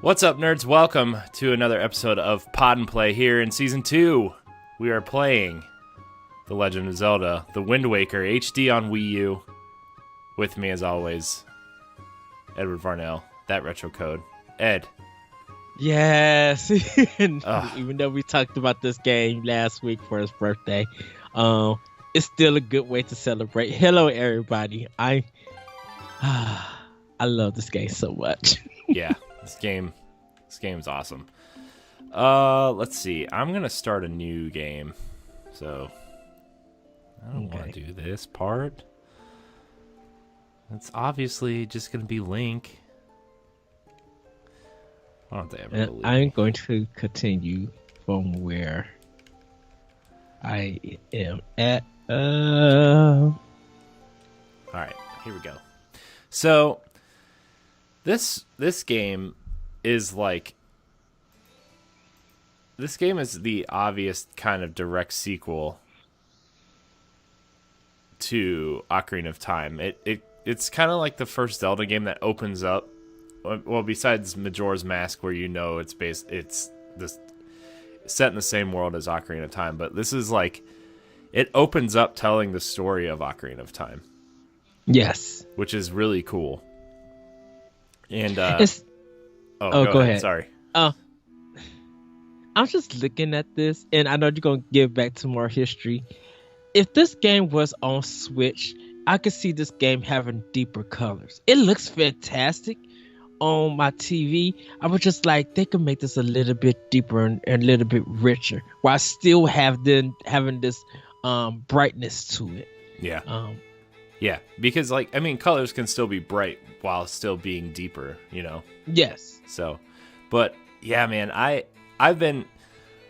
What's up, nerds? Welcome to another episode of Pod and Play here in Season 2. We are playing The Legend of Zelda, The Wind Waker HD on Wii U. With me, as always, Edward Varnell, that retro code. Ed. Yes. Even though we talked about this game last week for his birthday, it's still a good way to celebrate. Hello, everybody. I love this game so much. Yeah, this game's awesome. Let's see. I'm gonna start a new game, so I don't want to do this part. It's obviously just gonna be Link. I don't think and I'm going to continue from where I am at. All right, here we go. So this game is like, this game is the obvious kind of direct sequel to Ocarina of Time. It's kind of like the first Zelda game that opens up. Well, besides Majora's Mask, where it's this set in the same world as Ocarina of Time, but this is like, it opens up telling the story of Ocarina of Time. Yes, which is really cool. And go ahead. Sorry. I'm just looking at this, and I know you're gonna give back to more history. If this game was on Switch, I could see this game having deeper colors. It looks fantastic on my TV. I was just like, they could make this a little bit deeper and a little bit richer, while still having this brightness to it. Yeah. Yeah, because colors can still be bright while still being deeper, Yes. So, but yeah, man,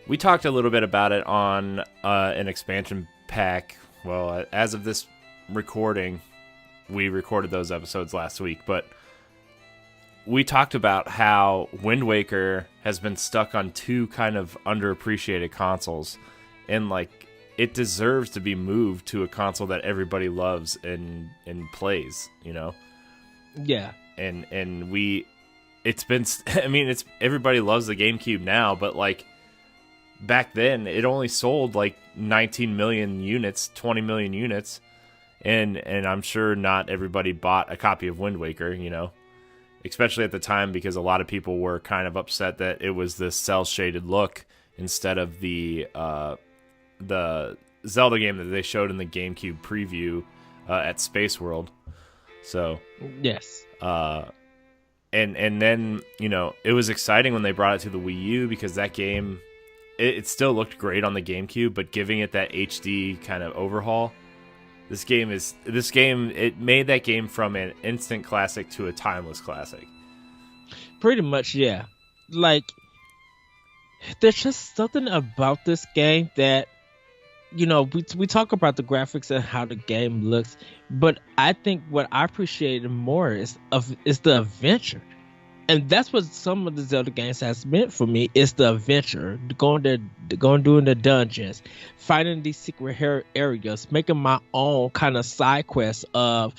we talked a little bit about it on an expansion pack. Well, as of this recording, we recorded those episodes last week, but we talked about how Wind Waker has been stuck on two kind of underappreciated consoles, and it deserves to be moved to a console that everybody loves and plays, Yeah. And it's everybody loves the GameCube now, but back then it only sold 19 million units, 20 million units, and I'm sure not everybody bought a copy of Wind Waker, especially at the time, because a lot of people were kind of upset that it was this cel shaded look instead of the Zelda game that they showed in the GameCube preview at Space World. So yes, and then it was exciting when they brought it to the Wii U, because that game it still looked great on the GameCube, but giving it that HD kind of overhaul, this game it made that game from an instant classic to a timeless classic. Pretty much, yeah. There's just something about this game that, we talk about the graphics and how the game looks, but I think what I appreciated more is the adventure. And that's what some of the Zelda games has meant for me, is the adventure. Going doing the dungeons, finding these secret areas, making my own kind of side quests of,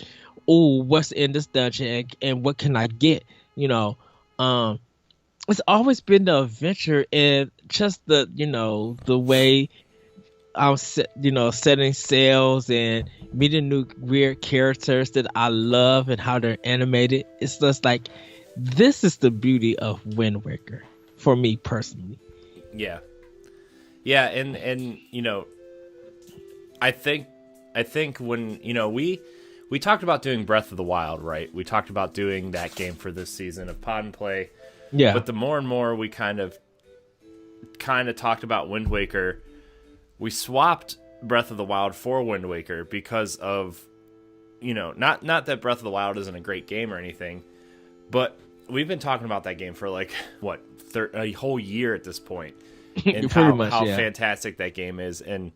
what's in this dungeon and what can I get? It's always been the adventure, and just the way I'm setting sails and meeting new weird characters that I love and how they're animated. It's just this is the beauty of Wind Waker for me personally. Yeah, and I think when we talked about doing Breath of the Wild, right? We talked about doing that game for this season of Pod and Play. Yeah. But the more and more we kind of talked about Wind Waker, we swapped Breath of the Wild for Wind Waker because of, not that Breath of the Wild isn't a great game or anything, but we've been talking about that game for a whole year at this point, and how fantastic that game is. And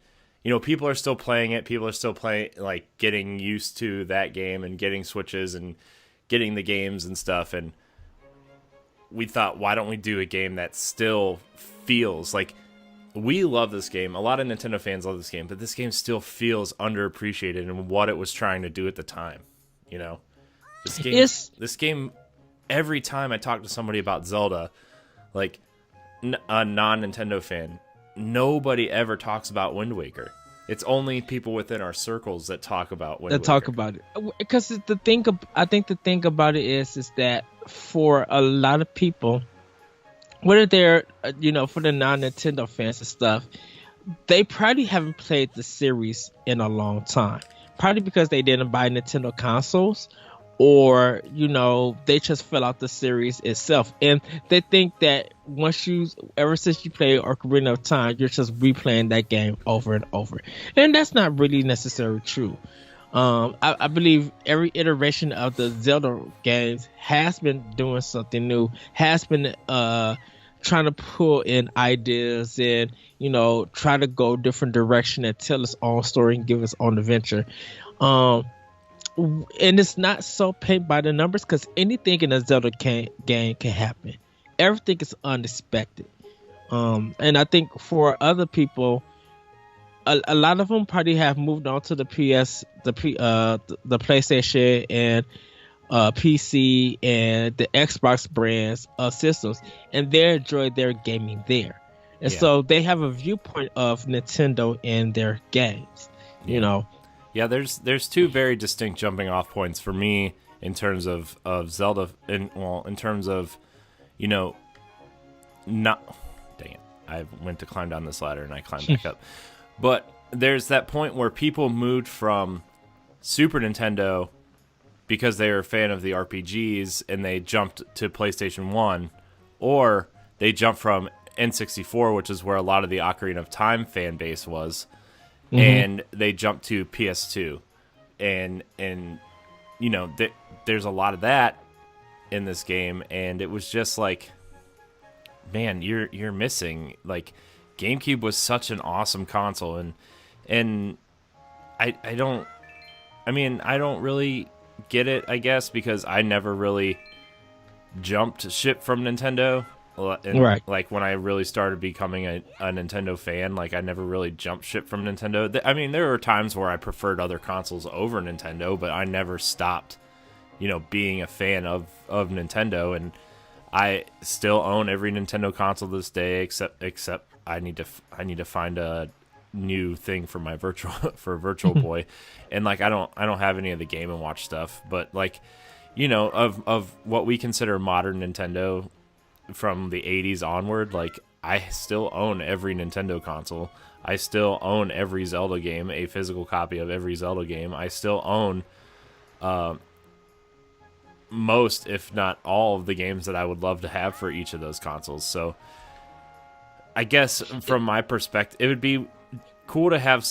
people are still playing it. People are still playing, getting used to that game and getting Switches and getting the games and stuff. And we thought, why don't we do a game that still feels like, we love this game. A lot of Nintendo fans love this game, but this game still feels underappreciated in what it was trying to do at the time. This game every time I talk to somebody about Zelda, like a non-Nintendo fan, nobody ever talks about Wind Waker. It's only people within our circles that talk about Wind Waker. Talk about it, because I think the thing about it is that for a lot of people, whether they're for the non-Nintendo fans and stuff, they probably haven't played the series in a long time. Probably because they didn't buy Nintendo consoles, or they just fell out the series itself, and they think that ever since you played Ocarina of Time, you're just replaying that game over and over, and that's not really necessarily true. I believe every iteration of the Zelda games has been doing something new, has been trying to pull in ideas and try to go different direction and tell its own story and give its own adventure. And it's not so paint by the numbers, because anything in a Zelda game can happen. Everything is unexpected. And I think for other people, a lot of them probably have moved on to the the PlayStation and PC and the Xbox brands of systems, and they enjoy their gaming there. And so they have a viewpoint of Nintendo in their games, Yeah, there's two very distinct jumping off points for me in terms of Zelda, in terms of, not, dang it, I went to climb down this ladder and I climbed back up. But there's that point where people moved from Super Nintendo because they were a fan of the RPGs and they jumped to PlayStation 1, or they jumped from N64, which is where a lot of the Ocarina of Time fan base was, and they jumped to PS2, and there's a lot of that in this game, and it was just like, man, you're missing, like, GameCube was such an awesome console, and I don't really get it, I guess, because I never really jumped ship from Nintendo. And, right. Like, when I really started becoming a Nintendo fan, like, I never really jumped ship from Nintendo. I mean, there were times where I preferred other consoles over Nintendo, but I never stopped, being a fan of Nintendo, and I still own every Nintendo console this day, except I need to find a new thing for my Virtual Boy, and like I don't have any of the Game and Watch stuff, but like, of what we consider modern Nintendo from the 80s onward, like, I still own every Nintendo console. I still own every Zelda game, a physical copy of every Zelda game. I still own most, if not all, of the games that I would love to have for each of those consoles. So I guess from my perspective, it would be cool to have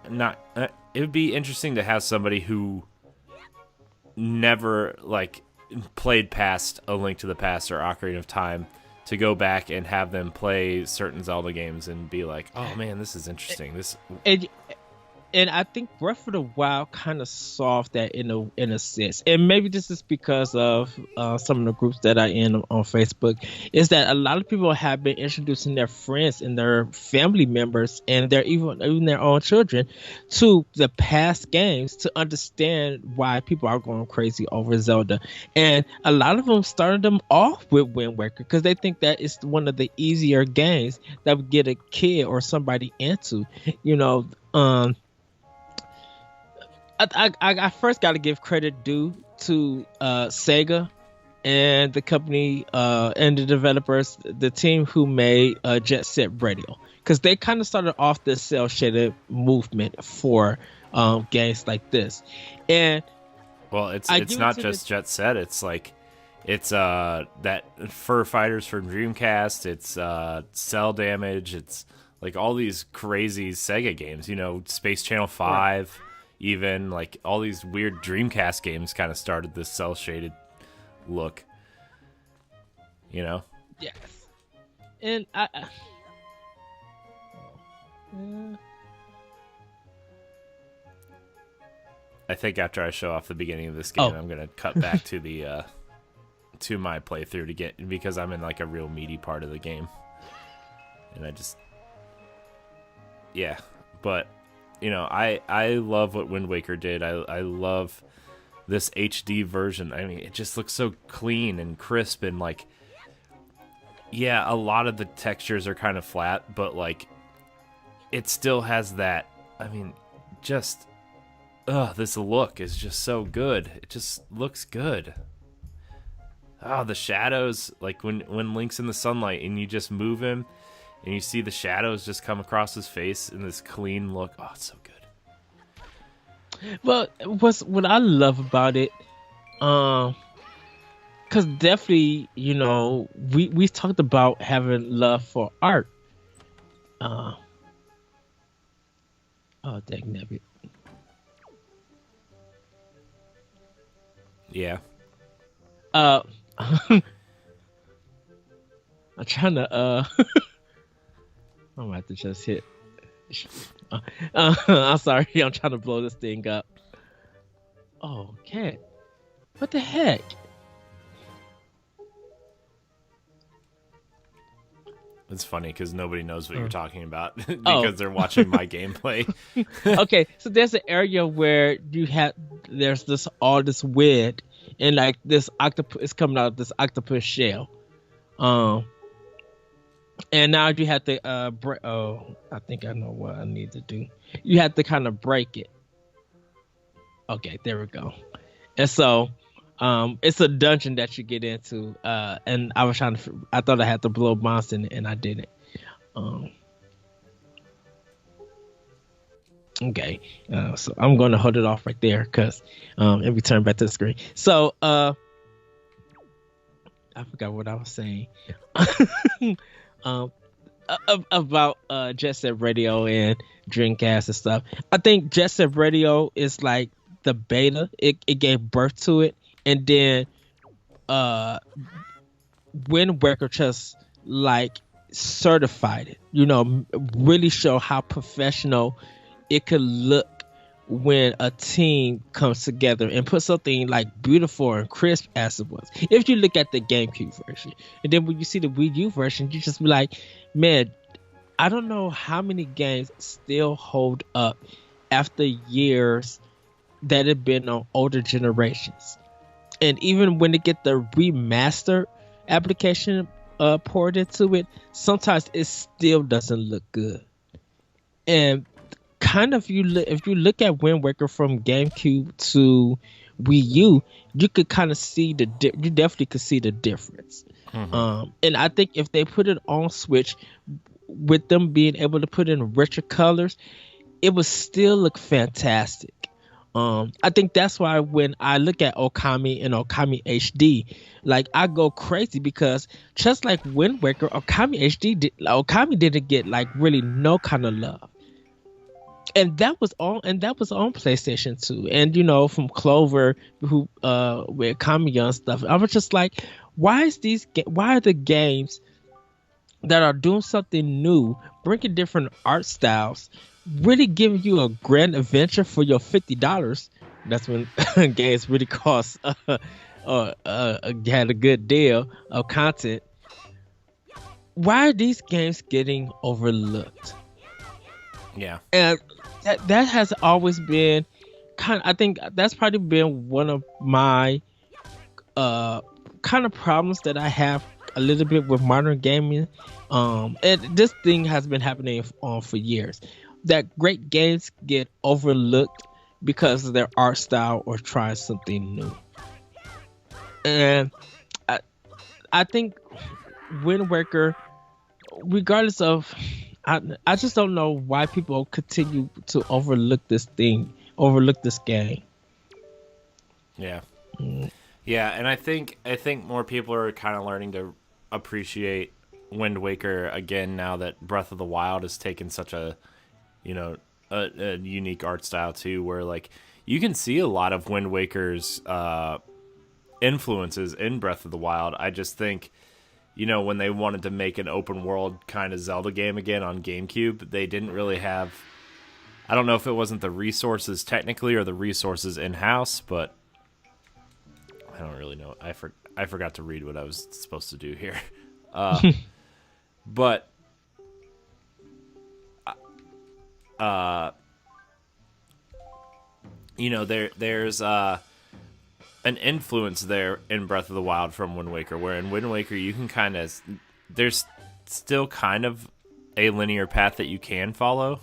it would be interesting to have somebody who never, like, played past A Link to the Past or Ocarina of Time to go back and have them play certain Zelda games and be like, oh man, this is interesting. And I think Breath of the Wild kind of solved that in a sense. And maybe this is because of some of the groups that I in on Facebook, is that a lot of people have been introducing their friends and their family members and their even their own children to the past games to understand why people are going crazy over Zelda. And a lot of them started them off with Wind Waker because they think that it's one of the easier games that would get a kid or somebody into, I first got to give credit due to Sega and the company and the developers, the team who made Jet Set Radio, because they kind of started off this cell shaded movement for games like this. And well, it's not just Jet Set. It's like that Fur Fighters for Dreamcast. It's Cell Damage. It's like all these crazy Sega games. Space Channel 5. Right. Even like all these weird Dreamcast games kind of started this cell shaded look, Yes, and I think after I show off the beginning of this game, I'm gonna cut back to the to my playthrough because I'm in like a real meaty part of the game, and but. I love what Wind Waker did. I love this HD version. I mean, it just looks so clean and crisp, and like, yeah, a lot of the textures are kind of flat, but like, it still has that. I mean, just, this look is just so good. It just looks good. Oh, the shadows, like when Link's in the sunlight and you just move him and you see the shadows just come across his face in this clean look. Oh, it's so good. Well, what I love about it, because definitely, we talked about having love for art. Oh, dang nabbit. Yeah. I'm trying to I'm gonna have to just hit. I'm sorry, I'm trying to blow this thing up. Oh, cat. What the heck? It's funny because nobody knows what you're talking about because they're watching my gameplay. Okay, so there's an area where there's all this wood, and like this octopus is coming out of this octopus shell. And now you have to I think I know what I need to do. You have to kind of break it. Okay, there we go. And so it's a dungeon that you get into, and I thought I had to blow monster in it, and I didn't. Okay, so I'm gonna hold it off right there because and we turn back to the screen. So I forgot what I was saying. About Jet Set Radio and Dreamcast and stuff. I think Jet Set Radio is like the beta. It gave birth to it, and then Wind Waker just like certified it. Really show how professional it could look when a team comes together and put something like beautiful and crisp as it was. If you look at the GameCube version, and then when you see the Wii U version, you just be like, man, I don't know how many games still hold up after years that have been on older generations. And even when they get the remaster application poured into it, sometimes it still doesn't look good. And kind of if you look at Wind Waker from GameCube to Wii U, you could kind of see you definitely could see the difference. Mm-hmm. And I think if they put it on Switch, with them being able to put in richer colors, it would still look fantastic. I think that's why when I look at Okami and Okami HD, like I go crazy because just like Wind Waker, Okami didn't get like really no kind of love. And that was on PlayStation 2. And from Clover, who with Kamiya and stuff, I was just like, why are the games that are doing something new, bringing different art styles, really giving you a grand adventure for your $50? That's when games really cost had a good deal of content. Why are these games getting overlooked? Yeah. And that has always been I think that's probably been one of my kind of problems that I have a little bit with modern gaming. And this thing has been happening for years. That great games get overlooked because of their art style or trying something new. And I think Wind Waker, regardless of, I just don't know why people continue to overlook this game. Yeah. Yeah, and I think more people are kind of learning to appreciate Wind Waker again now that Breath of the Wild has taken such a unique art style too, where like you can see a lot of Wind Waker's influences in Breath of the Wild. I just think, when they wanted to make an open world kind of Zelda game again on GameCube, they didn't really have, I don't know if it wasn't the resources technically or the resources in-house, but I don't really know. I forgot to read what I was supposed to do here. But there's an influence there in Breath of the Wild from Wind Waker, where in Wind Waker you can kind of, there's still kind of a linear path that you can follow,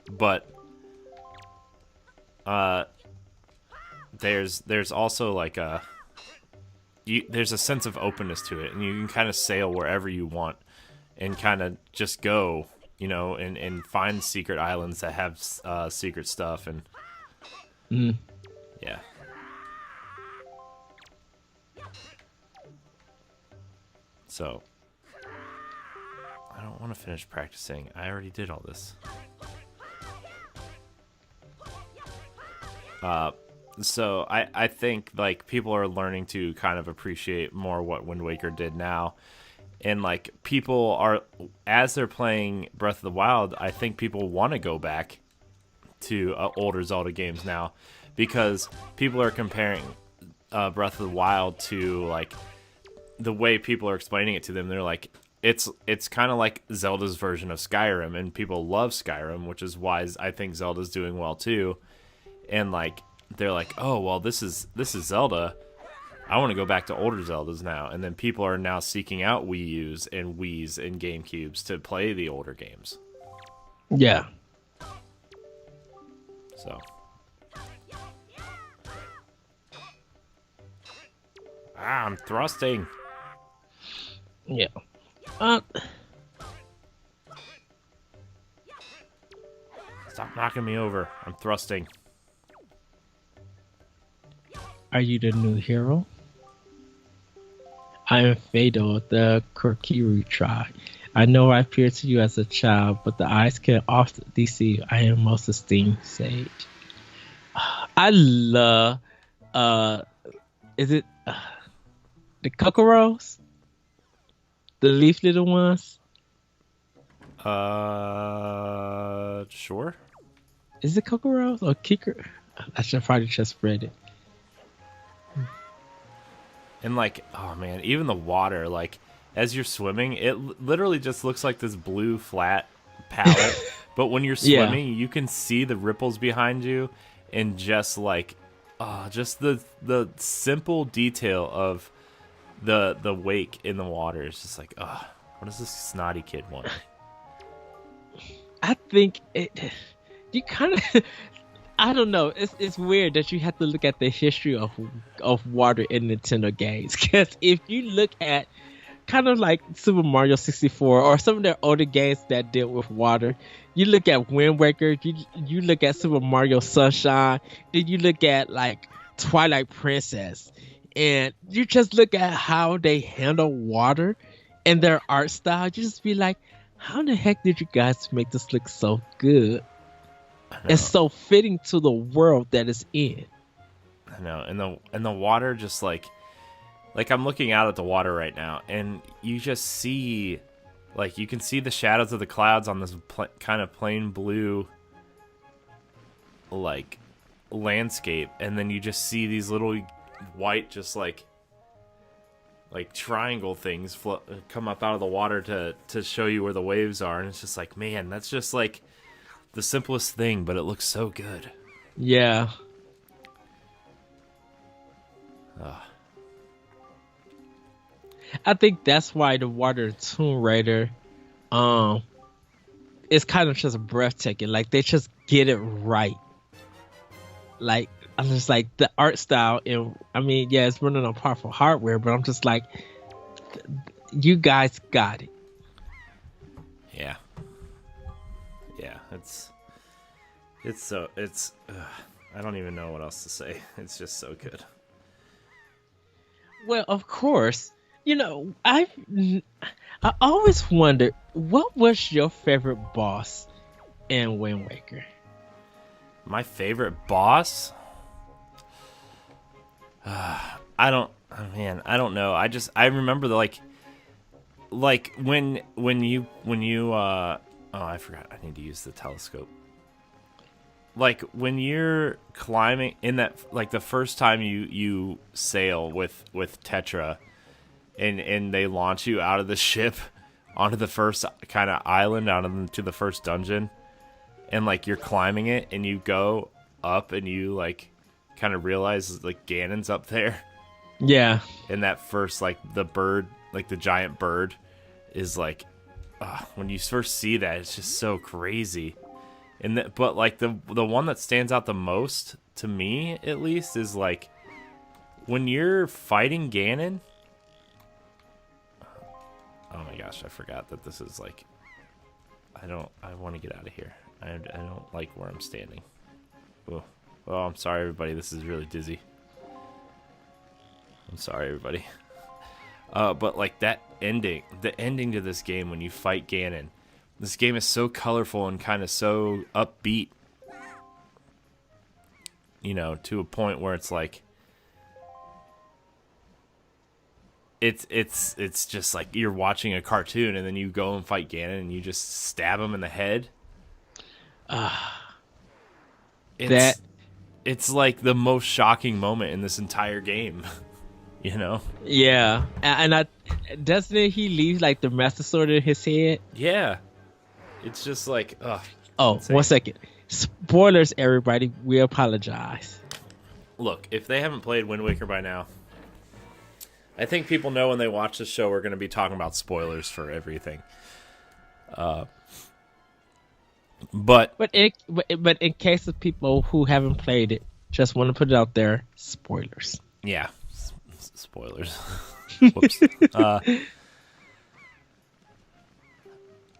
but there's also like there's a sense of openness to it, and you can kind of sail wherever you want and kind of just go, you know, and find secret islands that have secret stuff, and yeah. So I don't want to finish practicing. I already did all this. So I think like people are learning to kind of appreciate more what Wind Waker did now. And like people are, as they're playing Breath of the Wild, I think people want to go back to older Zelda games now, because people are comparing Breath of the Wild to like the way people are explaining it to them. They're like, it's kind of like Zelda's version of Skyrim, and people love Skyrim, which is why I think Zelda's doing well too. And like they're like, oh well, this is Zelda. I want to go back to older Zeldas now. And then people are now seeking out Wii U's and Wii's and GameCubes to play the older games. Yeah. So. I'm thrusting. Yeah. Stop knocking me over. I'm thrusting. Are you the new hero? I am Fado of the Korkiru tribe. I know I appeared to you as a child, but the eyes can often deceive. I am most esteemed sage. I love, is it the Kokoros? The leaf little ones? Sure. Is it Kokoros or Kicker? I should probably just read it. And like, oh man, even the water, like as you're swimming, it literally just looks like this blue flat palette. But when you're swimming, you can see the ripples behind you, and just like, just the simple detail of the wake in the water is just like, what does this snotty kid want? I think you kind of. I don't know. It's weird that you have to look at the history of water in Nintendo games. Because if you look at kind of like Super Mario 64 or some of their older games that deal with water, you look at Wind Waker, you look at Super Mario Sunshine, then you look at like Twilight Princess, and you just look at how they handle water and their art style. You just be like, how the heck did you guys make this look so good? It's so fitting to the world that it's in. I know, and the water just like I'm looking out at the water right now, and you just see, like, you can see the shadows of the clouds on this kind of plain blue, like, landscape, and then you just see these little white, just like triangle things come up out of the water to show you where the waves are, and it's just like, man, that's just like the simplest thing, but it looks so good. Yeah. I think that's why the water Tomb Raider is kind of just breathtaking. Like, they just get it right. Like, I'm just like, the art style, and I mean, yeah, it's running on powerful hardware, but I'm just like, you guys got it. Yeah. It's I don't even know what else to say. It's just so good. Well, of course, you know, I always wondered, what was your favorite boss in Wind Waker? My favorite boss? I don't know. I remember the like when you I forgot. I need to use the telescope. Like when you're climbing in that, like the first time you sail with Tetra, and they launch you out of the ship onto the first kind of island, out into the first dungeon, and like you're climbing it, and you go up, and you like kind of realize like Ganon's up there. Yeah. And that first, like, the bird, like the giant bird is like, when you first see that, it's just so crazy. And but like the one that stands out the most to me, at least, is like when you're fighting Ganon. Oh my gosh, I forgot that this is like, I want to get out of here. I don't like where I'm standing. Oh, I'm sorry, everybody. This is really dizzy. I'm sorry, everybody. But like that ending, the ending to this game when you fight Ganon, this game is so colorful and kind of so upbeat, you know, to a point where it's like, it's just like you're watching a cartoon, and then you go and fight Ganon and you just stab him in the head. It's like the most shocking moment in this entire game. You know? Yeah. And doesn't he leave like the Master Sword in his head? Yeah. It's just like, insane. 1 second. Spoilers, everybody. We apologize. Look, if they haven't played Wind Waker by now, I think people know when they watch the show we're going to be talking about spoilers for everything. But in case of people who haven't played it, just want to put it out there, spoilers. Yeah. Spoilers. Whoops.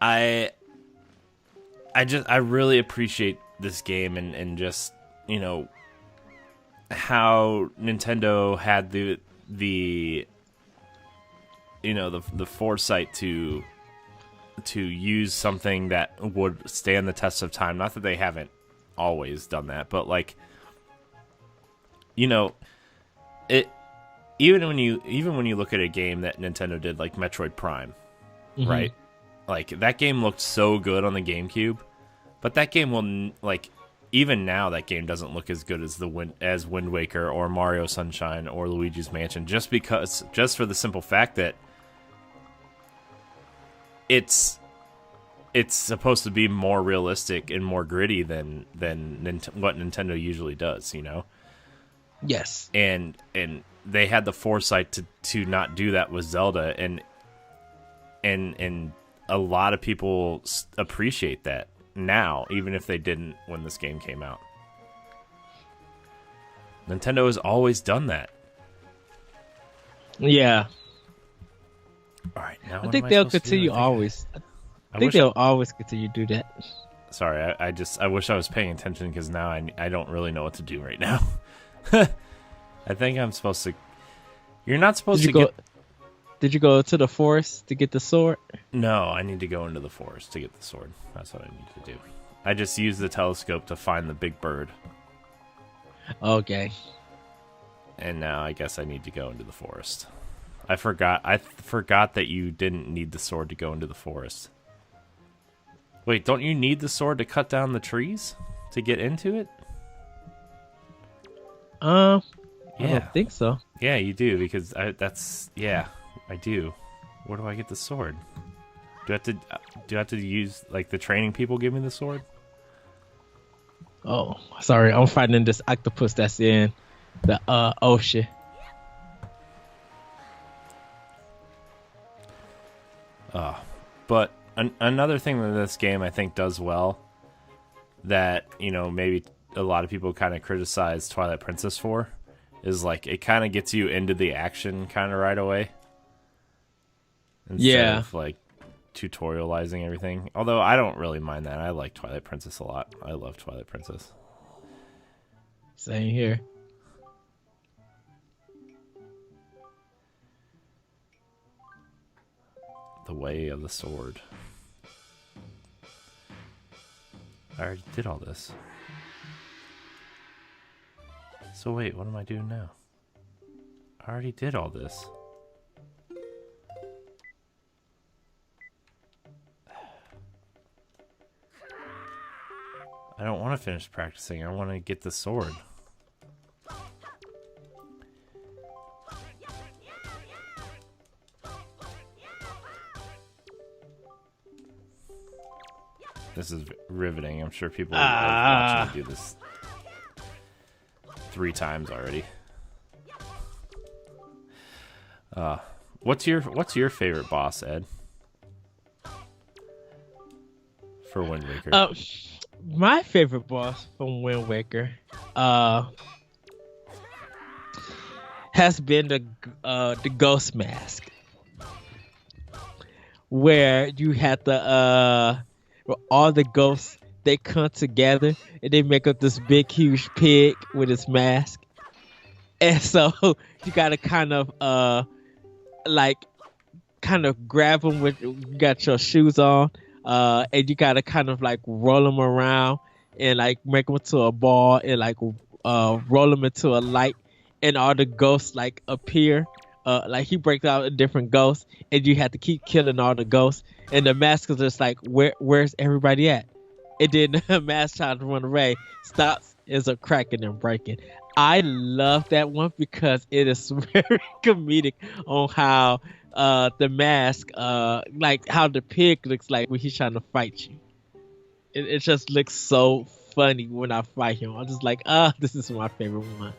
I really appreciate this game and just, you know, how Nintendo had the you know, the foresight to use something that would stand the test of time. Not that they haven't always done that, but like, you know, even when you look at a game that Nintendo did, like Metroid Prime, right? Like that game looked so good on the GameCube, but that game will, like, even now that game doesn't look as good as Wind Waker or Mario Sunshine or Luigi's Mansion, just for the simple fact that it's supposed to be more realistic and more gritty than what Nintendo usually does, you know? Yes. And they had the foresight to not do that with Zelda, and a lot of people appreciate that now, even if they didn't when this game came out. Nintendo has always done that. Yeah. All right, now I think they'll continue always. I think they'll always continue to do that. Sorry, I wish I was paying attention, because now I don't really know what to do right now. I think I'm supposed to. You're not supposed to get. Did you go to the forest to get the sword? No, I need to go into the forest to get the sword. That's what I need to do. I just used the telescope to find the big bird. Okay. And now I guess I need to go into the forest. I forgot that you didn't need the sword to go into the forest. Wait, don't you need the sword to cut down the trees to get into it? I don't think so. Yeah, you do, because I do. Where do I get the sword? Do I have to use, like, the training people give me the sword? Oh, sorry, I'm fighting this octopus that's in the ocean. But another thing that this game I think does well, that, you know, maybe a lot of people kind of criticize Twilight Princess for, is like it kind of gets you into the action kind of right away. Instead of like tutorializing everything. Although I don't really mind that. I like Twilight Princess a lot. I love Twilight Princess. Same here. The Way of the Sword. I already did all this. So wait, what am I doing now? I already did all this. I don't want to finish practicing. I want to get the sword. This is riveting. I'm sure people love watching me do this. 3 times already. What's your favorite boss, Ed? For Wind Waker. My favorite boss from Wind Waker has been the Ghost Mask, where you had where all the ghosts, they come together and they make up this big huge pig with his mask, and so you gotta kind of like kind of grab them with you got your shoes on, and you gotta kind of like roll them around and like make them into a ball and like roll them into a light, and all the ghosts like appear. Like he breaks out a different ghost, and you have to keep killing all the ghosts. And the mask is just like, where's everybody at? And then the mask tries to run away, stops, ends up cracking and breaking. I love that one because it is very comedic on how the mask, like how the pig looks like when he's trying to fight you. It just looks so funny when I fight him. I'm just like, this is my favorite one.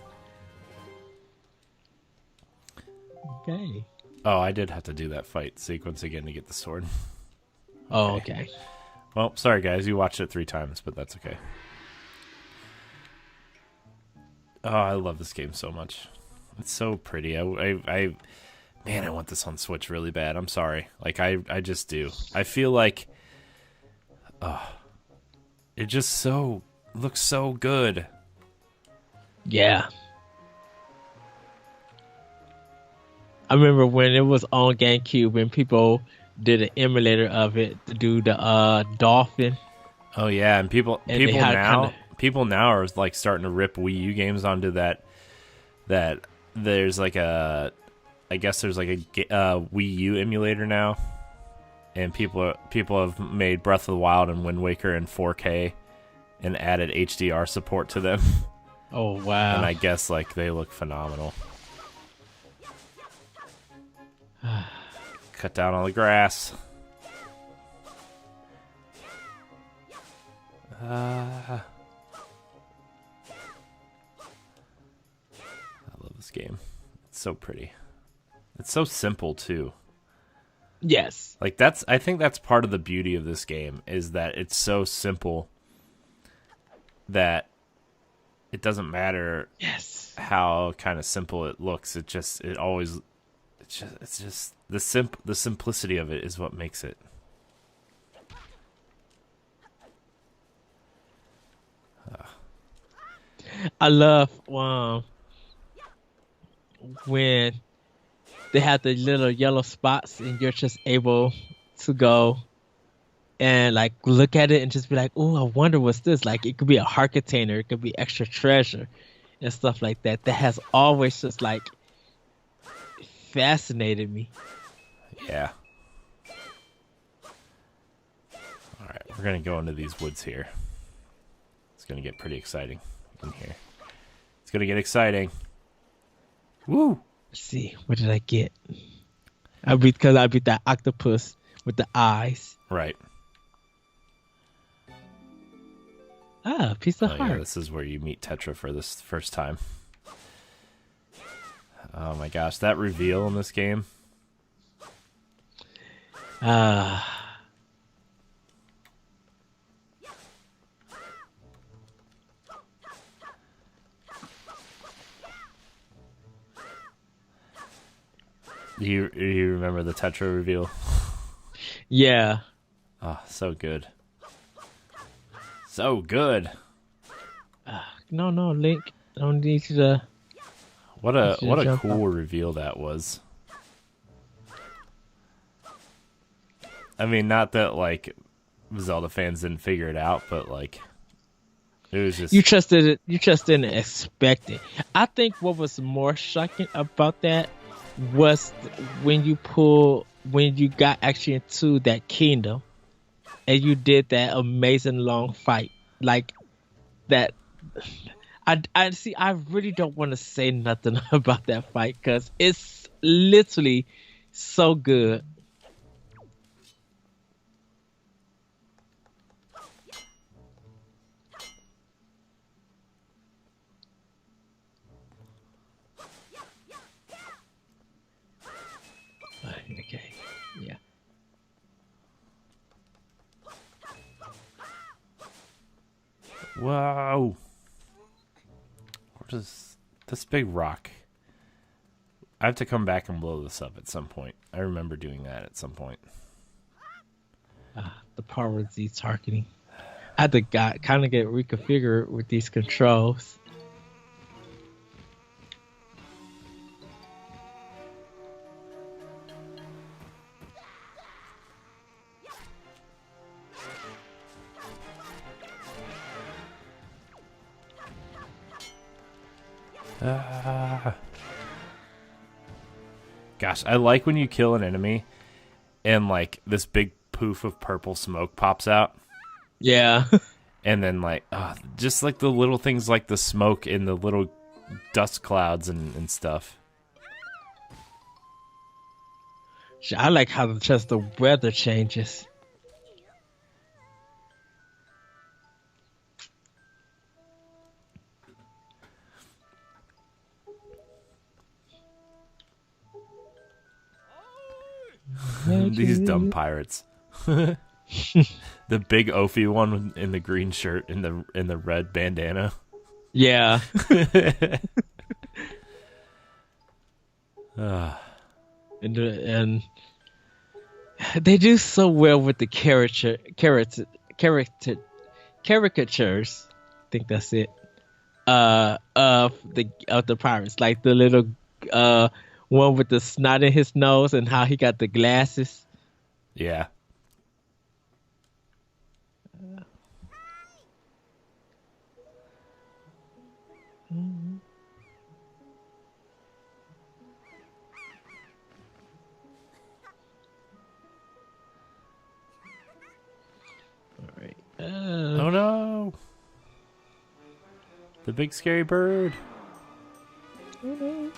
Okay. Oh, I did have to do that fight sequence again to get the sword. Oh, okay. Well, sorry guys, you watched it 3 times, but that's okay. Oh, I love this game so much. It's so pretty. Man, I want this on Switch really bad. I'm sorry. Like, I just do. I feel like, it just looks so good. Yeah. I remember when it was on GameCube and people did an emulator of it to do the Dolphin. Oh yeah, and people now are like starting to rip Wii U games onto that. There's like I guess there's like a Wii U emulator now, and people have made Breath of the Wild and Wind Waker in 4K, and added HDR support to them. Oh wow! And I guess like they look phenomenal. Cut down all the grass. I love this game. It's so pretty. It's so simple too. Yes. Like I think that's part of the beauty of this game is that it's so simple that it doesn't matter how kind of simple it looks. It's just the simplicity of it is what makes it. I love when they have the little yellow spots and you're just able to go and like look at it and just be like, oh, I wonder what's this. Like it could be a heart container, it could be extra treasure and stuff like that. That has always just like fascinated me. Yeah. All right, we're gonna go into these woods here. It's gonna get pretty exciting in here. It's gonna get exciting. Woo! Let's see, what did I get? I beat that octopus with the eyes. Right. Piece of heart. Yeah, this is where you meet Tetra for this first time. Oh my gosh, that reveal in this game. You remember the Tetra reveal? Yeah. Oh, so good. So good. No, Link. I don't need you to. What a cool reveal that was. I mean, not that like Zelda fans didn't figure it out, but like it was just you trusted it. You just didn't expect it. I think what was more shocking about that was when you got actually into that kingdom and you did that amazing long fight like that. I see. I really don't want to say nothing about that fight because it's literally so good. Whoa. What is this big rock? I have to come back and blow this up at some point. I remember doing that at some point. The power Z targeting. I had to kind of get reconfigured with these controls. Gosh, I like when you kill an enemy and like this big poof of purple smoke pops out. Yeah. And then like just like the little things like the smoke and the little dust clouds and stuff. I like how just the weather changes. These dumb pirates. The big Ophi one in the green shirt in the red bandana. Yeah. And they do so well with the caricatures. I think that's it. Of the pirates, like the little one with the snot in his nose and how he got the glasses. Yeah. All right. Oh no! The big scary bird. Oh no.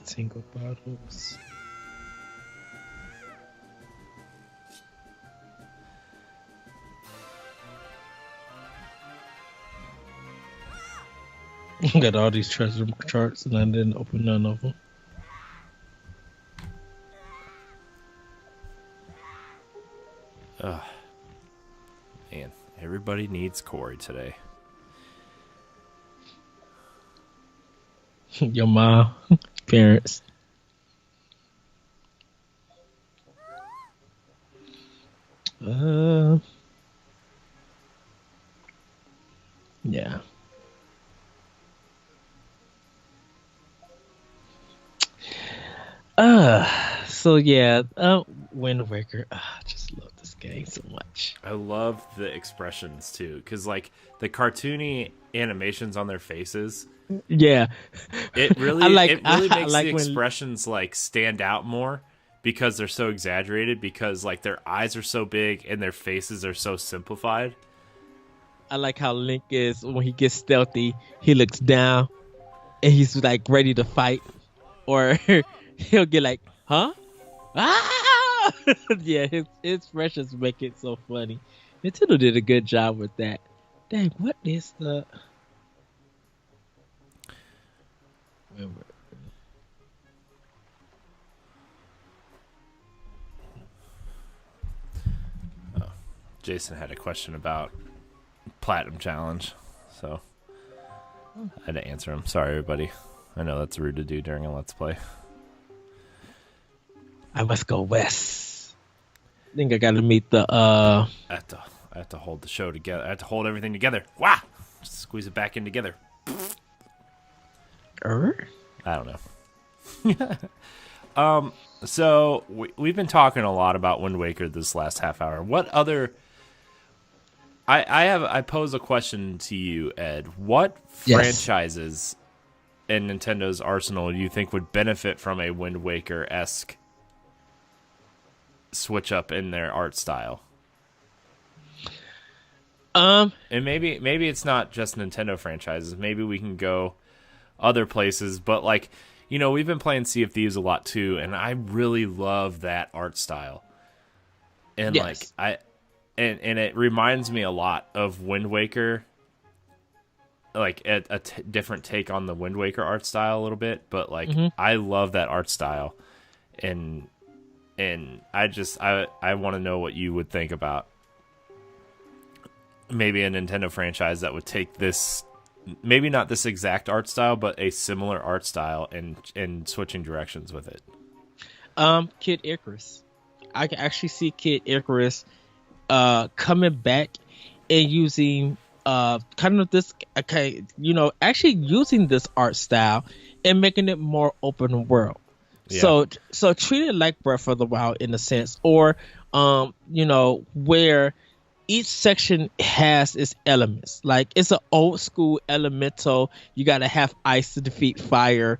Single bottles. Got all these treasure charts and I didn't open none of them. Ugh. Man, everybody needs Corey today. Your mom, parents. Yeah. So yeah, Wind Waker. I just love this game so much. I love the expressions too, because like the cartoony animations on their faces. Yeah, It really, makes like the when, expressions like stand out more because they're so exaggerated. Because like their eyes are so big and their faces are so simplified. I like how Link is when he gets stealthy. He looks down and he's like ready to fight, or he'll get like, "Huh? Ah!" Yeah, his expressions make it so funny. Nintendo did a good job with that. Dang, what is the? Jason had a question about Platinum Challenge, so I had to answer him. Sorry, everybody. I know that's rude to do during a Let's Play. I must go west. I think I gotta meet the I have to hold the show together. I have to hold everything together. Wow! Just squeeze it back in together. I don't know. So we've been talking a lot about Wind Waker this last half hour. What other? I pose a question to you, Ed. What franchises in Nintendo's arsenal do you think would benefit from a Wind Waker-esque switch up in their art style? And maybe it's not just Nintendo franchises. Maybe we can go other places, but like, you know, we've been playing Sea of Thieves a lot too, and I really love that art style. And like and it reminds me a lot of Wind Waker, like a different take on the Wind Waker art style a little bit, but like I love that art style, and And I want to know what you would think about maybe a Nintendo franchise that would take this, maybe not this exact art style, but a similar art style and switching directions with it. Kid Icarus. I can actually see Kid Icarus coming back and using kind of this, okay, actually using this art style and making it more open world. Yeah. So treat it like Breath of the Wild in a sense, or where each section has its elements. Like it's an old school elemental. You gotta have ice to defeat fire.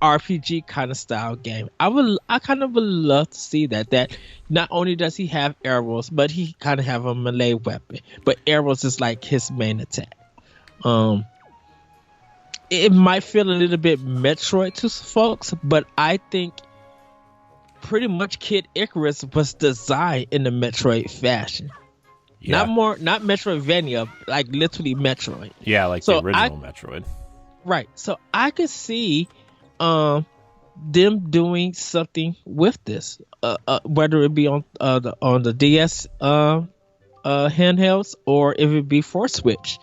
RPG kind of style game. I kind of would love to see that. That not only does he have arrows, but he kind of have a melee weapon. But arrows is like his main attack. It might feel a little bit Metroid to some folks, but I think pretty much Kid Icarus was designed in the Metroid fashion. Yeah. Not Metroidvania, like literally Metroid. Yeah, like the original Metroid. Right. So I could see them doing something with this, whether it be on the DS handhelds, or if it be for Switch.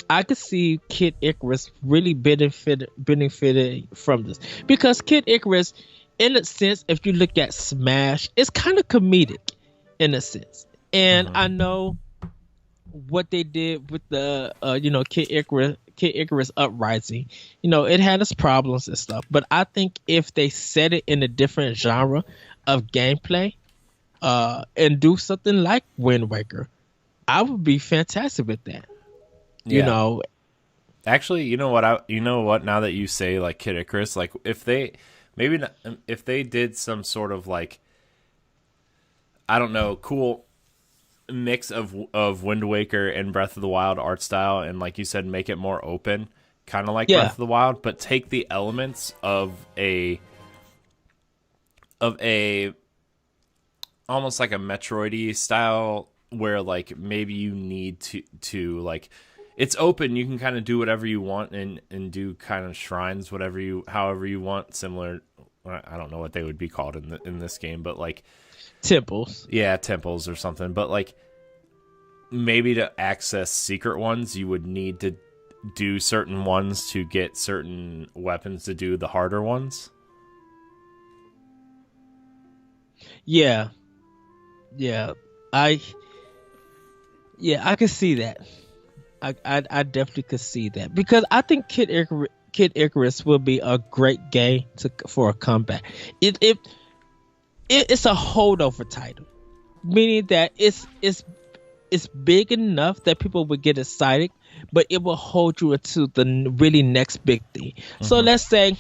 I could see Kid Icarus really benefiting from this, because Kid Icarus, in a sense, if you look at Smash, it's kind of comedic in a sense. And I know what they did with the Kid Icarus Uprising. It had its problems and stuff, but I think if they set it in a different genre of gameplay, and do something like Wind Waker, I would be fantastic with that. Yeah. Actually, you know what? Now that you say like Kid Icarus, like if they did some sort of like, I don't know, cool mix of Wind Waker and Breath of the Wild art style, and like you said, make it more open, kind of like Breath of the Wild, but take the elements of a almost like a Metroid-y style, where like maybe you need to like, it's open, you can kind of do whatever you want and do kind of shrines, however you want, similar, I don't know what they would be called in this game, but like temples. Yeah, temples or something. But like maybe to access secret ones, you would need to do certain ones to get certain weapons to do the harder ones. Yeah. I could see that. I definitely could see that, because I think Kid Icarus will be a great game for a comeback. It's a holdover title, meaning that it's big enough that people would get excited, but it will hold you into the really next big thing. So let's say,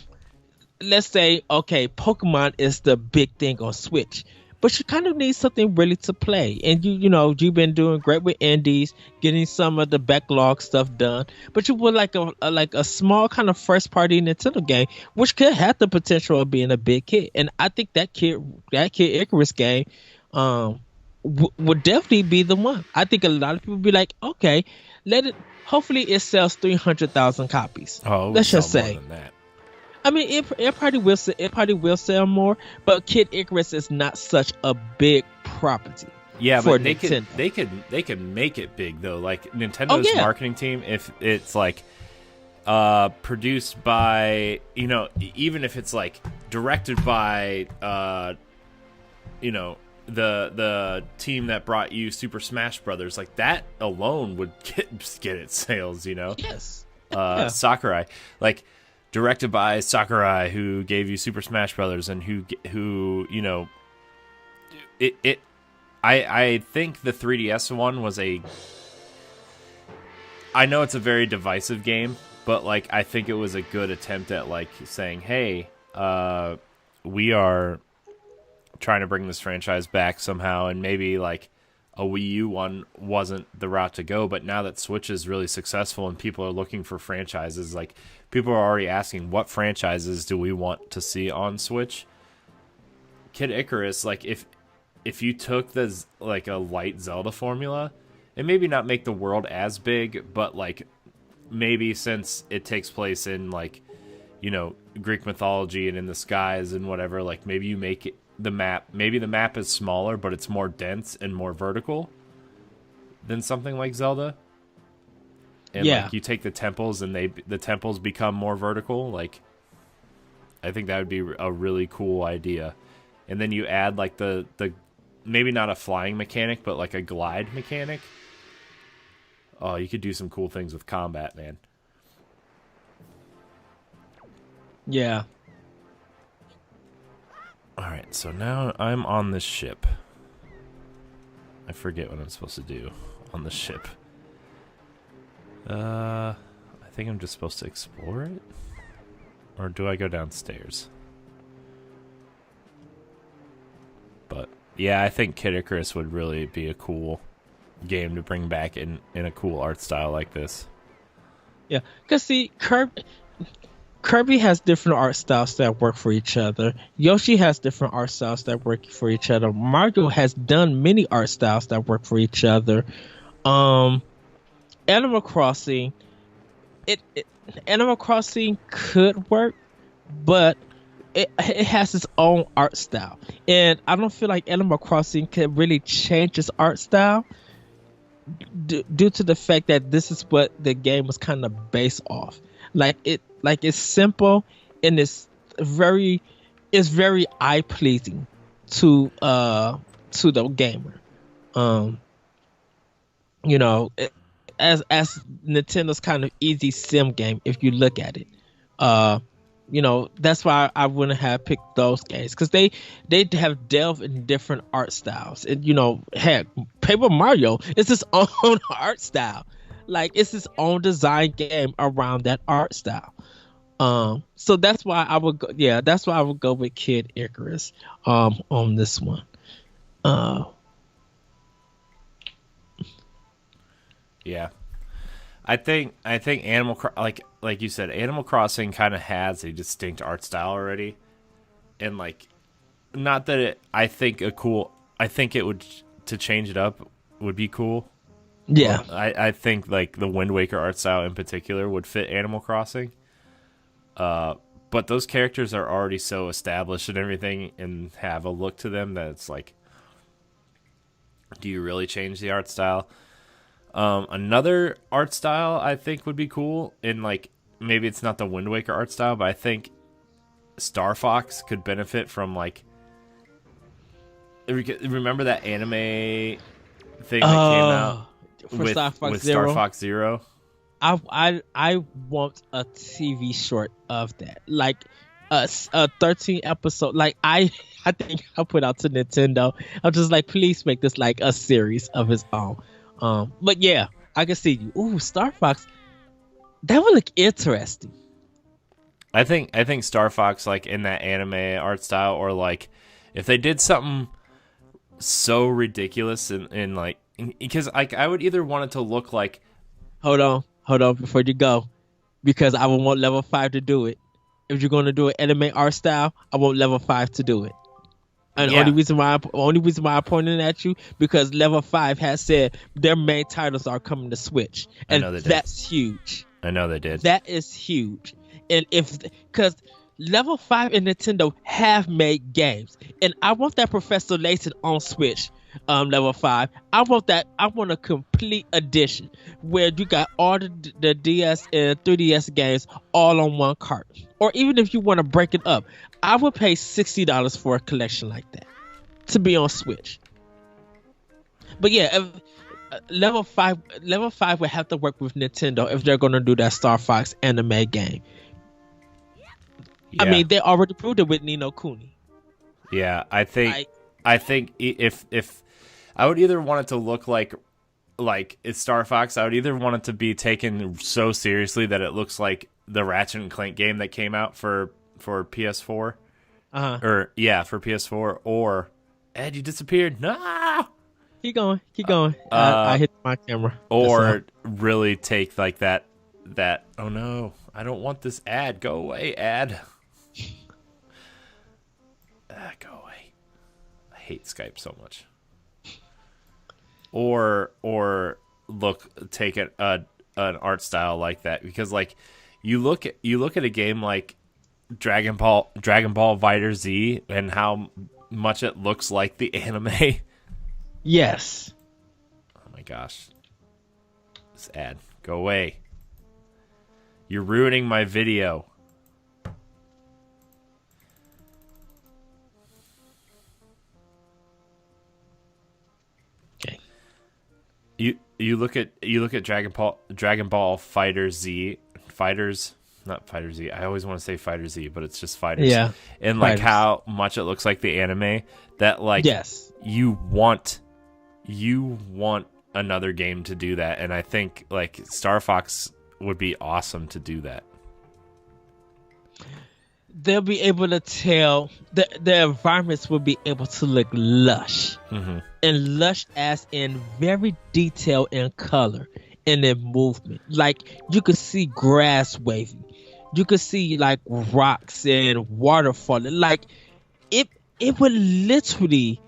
okay, Pokemon is the big thing on Switch, but you kind of need something really to play. And you've been doing great with indies, getting some of the backlog stuff done, but you would like a small kind of first party Nintendo game, which could have the potential of being a big hit. And I think that Kid Icarus game would definitely be the one. I think a lot of people be like, okay, hopefully it sells 300,000 copies. Oh, let's just say more than that. I mean, it probably will sell more, but Kid Icarus is not such a big property. Yeah, but they can make it big though. Like Nintendo's marketing team, if it's like produced by, even if it's like directed by the team that brought you Super Smash Brothers, like that alone would get its sales. Yes. Sakurai, like. Directed by Sakurai, who gave you Super Smash Brothers, and who I think the 3DS one was I know it's a very divisive game, but like I think it was a good attempt at like saying, hey, we are trying to bring this franchise back somehow, and maybe like a Wii U one wasn't the route to go, but now that Switch is really successful and people are looking for franchises, like people are already asking, what franchises do we want to see on Switch? Kid Icarus, like if you took the like a light Zelda formula and maybe not make the world as big, but like maybe since it takes place in like Greek mythology and in the skies and whatever, like maybe you make it, maybe the map is smaller, but it's more dense and more vertical than something like Zelda. And like you take the temples and the temples become more vertical. Like, I think that would be a really cool idea. And then you add like the maybe not a flying mechanic, but like a glide mechanic. Oh, you could do some cool things with combat, man. Yeah. All right, so now I'm on this ship. I forget what I'm supposed to do on the ship. I think I'm just supposed to explore it? Or do I go downstairs? But, yeah, I think Kid Icarus would really be a cool game to bring back in a cool art style like this. Yeah, because see, Kirby has different art styles that work for each other. Yoshi has different art styles that work for each other. Mario has done many art styles that work for each other. Animal Crossing, Animal Crossing could work, but it has its own art style, and I don't feel like Animal Crossing can really change its art style due to the fact that this is what the game was kind of based off. It's simple and it's very eye pleasing to the gamer. As Nintendo's kind of easy sim game if you look at it. That's why I wouldn't have picked those games, because they have delved in different art styles. And heck, Paper Mario is its own art style. Like, it's its own design game around that art style. So that's why I would go. Yeah, that's why I would go with Kid Icarus on this one. Yeah, I think like you said, Animal Crossing kind of has a distinct art style already, and like, not that it. I think it would, to change it up would be cool. Yeah, I think like the Wind Waker art style in particular would fit Animal Crossing. But those characters are already so established and everything, and have a look to them that it's like, do you really change the art style? Another art style I think would be cool, and like maybe it's not the Wind Waker art style, but I think Star Fox could benefit from, like, remember that anime thing that came out with Star Fox Star Fox Zero? I want a TV short of that, like a 13 episode. Like, I think I'll put out to Nintendo. I'm just like, please make this like a series of its own. But yeah, I can see you. Ooh, Star Fox. That would look interesting. I think Star Fox, like in that anime art style, or like if they did something so ridiculous and like, because like I would either want it to look like. Hold on before you go, because I would want level 5 to do it. If you're gonna do an anime art style, I want level 5 to do it. And only reason why I'm pointing at you, because level 5 has said their main titles are coming to Switch, and that's huge. I know they did. That is huge, and because level 5 and Nintendo have made games, and I want that Professor Layton on Switch. Level 5. I want a complete edition where you got all the DS and 3DS games all on one cart. Or even if you want to break it up, I would pay $60 for a collection like that to be on Switch. But yeah, level 5 would have to work with Nintendo if they're going to do that Star Fox anime game. Yeah. I mean, they already proved it with Ni no Kuni. Yeah, I think if I would either want it to look like it's Star Fox, I would either want it to be taken so seriously that it looks like the Ratchet and Clank game that came out for PS4. For PS4, or Ed, you disappeared. No. Keep going. I hit my camera. Or really take like that. Oh no, I don't want this ad. Go away, ad. Go away. I hate Skype so much. Or take an art style like that, because like you look at a game like Dragon Ball Fighter Z and how much it looks like the anime. Yes. Oh my gosh. This ad. Go away. You're ruining my video. Okay. You look at Dragon Ball Fighter Z Fighters, not Fighter Z. I always want to say Fighter Z, but it's just Fighters. Yeah. And like how much it looks like the anime, that like yes. you want another game to do that, and I think like Star Fox would be awesome to do that. They'll be able to tell the environments will be able to look lush, and lush as in very detailed in color and in movement. Like you could see grass waving, you could see like rocks and water falling. Like it would literally.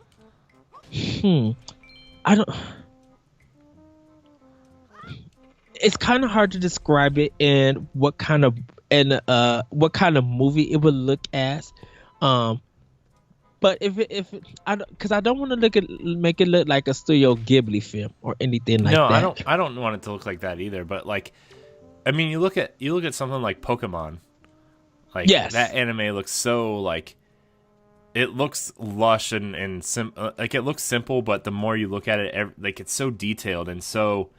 I don't. It's kind of hard to describe it and what kind of movie it would look as, but because I don't want to make it look like a Studio Ghibli film or anything like that. No, I don't want it to look like that either. But like, I mean, you look at something like Pokemon, like yes. that anime looks so like, it looks lush and like it looks simple, but the more you look at it, like it's so detailed and so.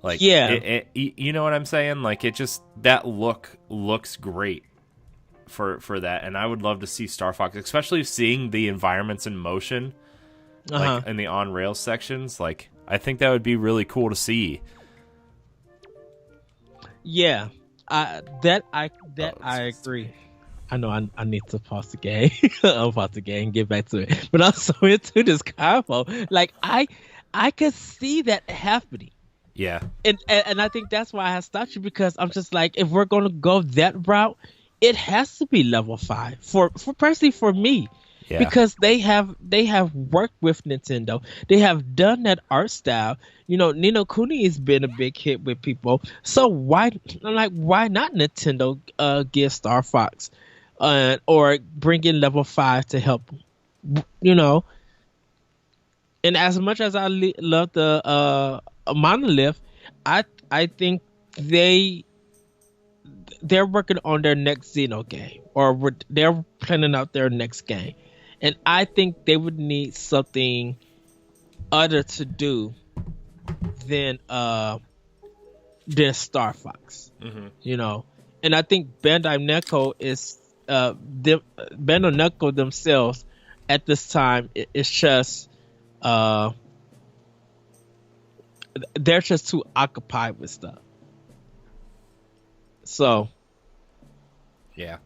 Like yeah, you know what I'm saying? Like it just that looks great for that, and I would love to see Star Fox, especially seeing the environments in motion, like in the on rails sections. Like I think that would be really cool to see. Yeah, I agree. I know I need to pause the game. I'll pause the game and get back to it. But I'm so into this combo. Like I could see that happening. Yeah. And I think that's why I stopped you, because I'm just like, if we're gonna go that route, it has to be level 5 for personally for me. Yeah. Because they have worked with Nintendo. They have done that art style. You know, Ni no Kuni has been a big hit with people. So why not Nintendo give Star Fox or bring in level 5 to help, you know? And as much as I love the Monolith, I think they're working on their next Xeno game, or they're planning out their next game, and I think they would need something other to do than Star Fox, you know. And I think Bandai Namco themselves at this time is just they're just too occupied with stuff. So, yeah.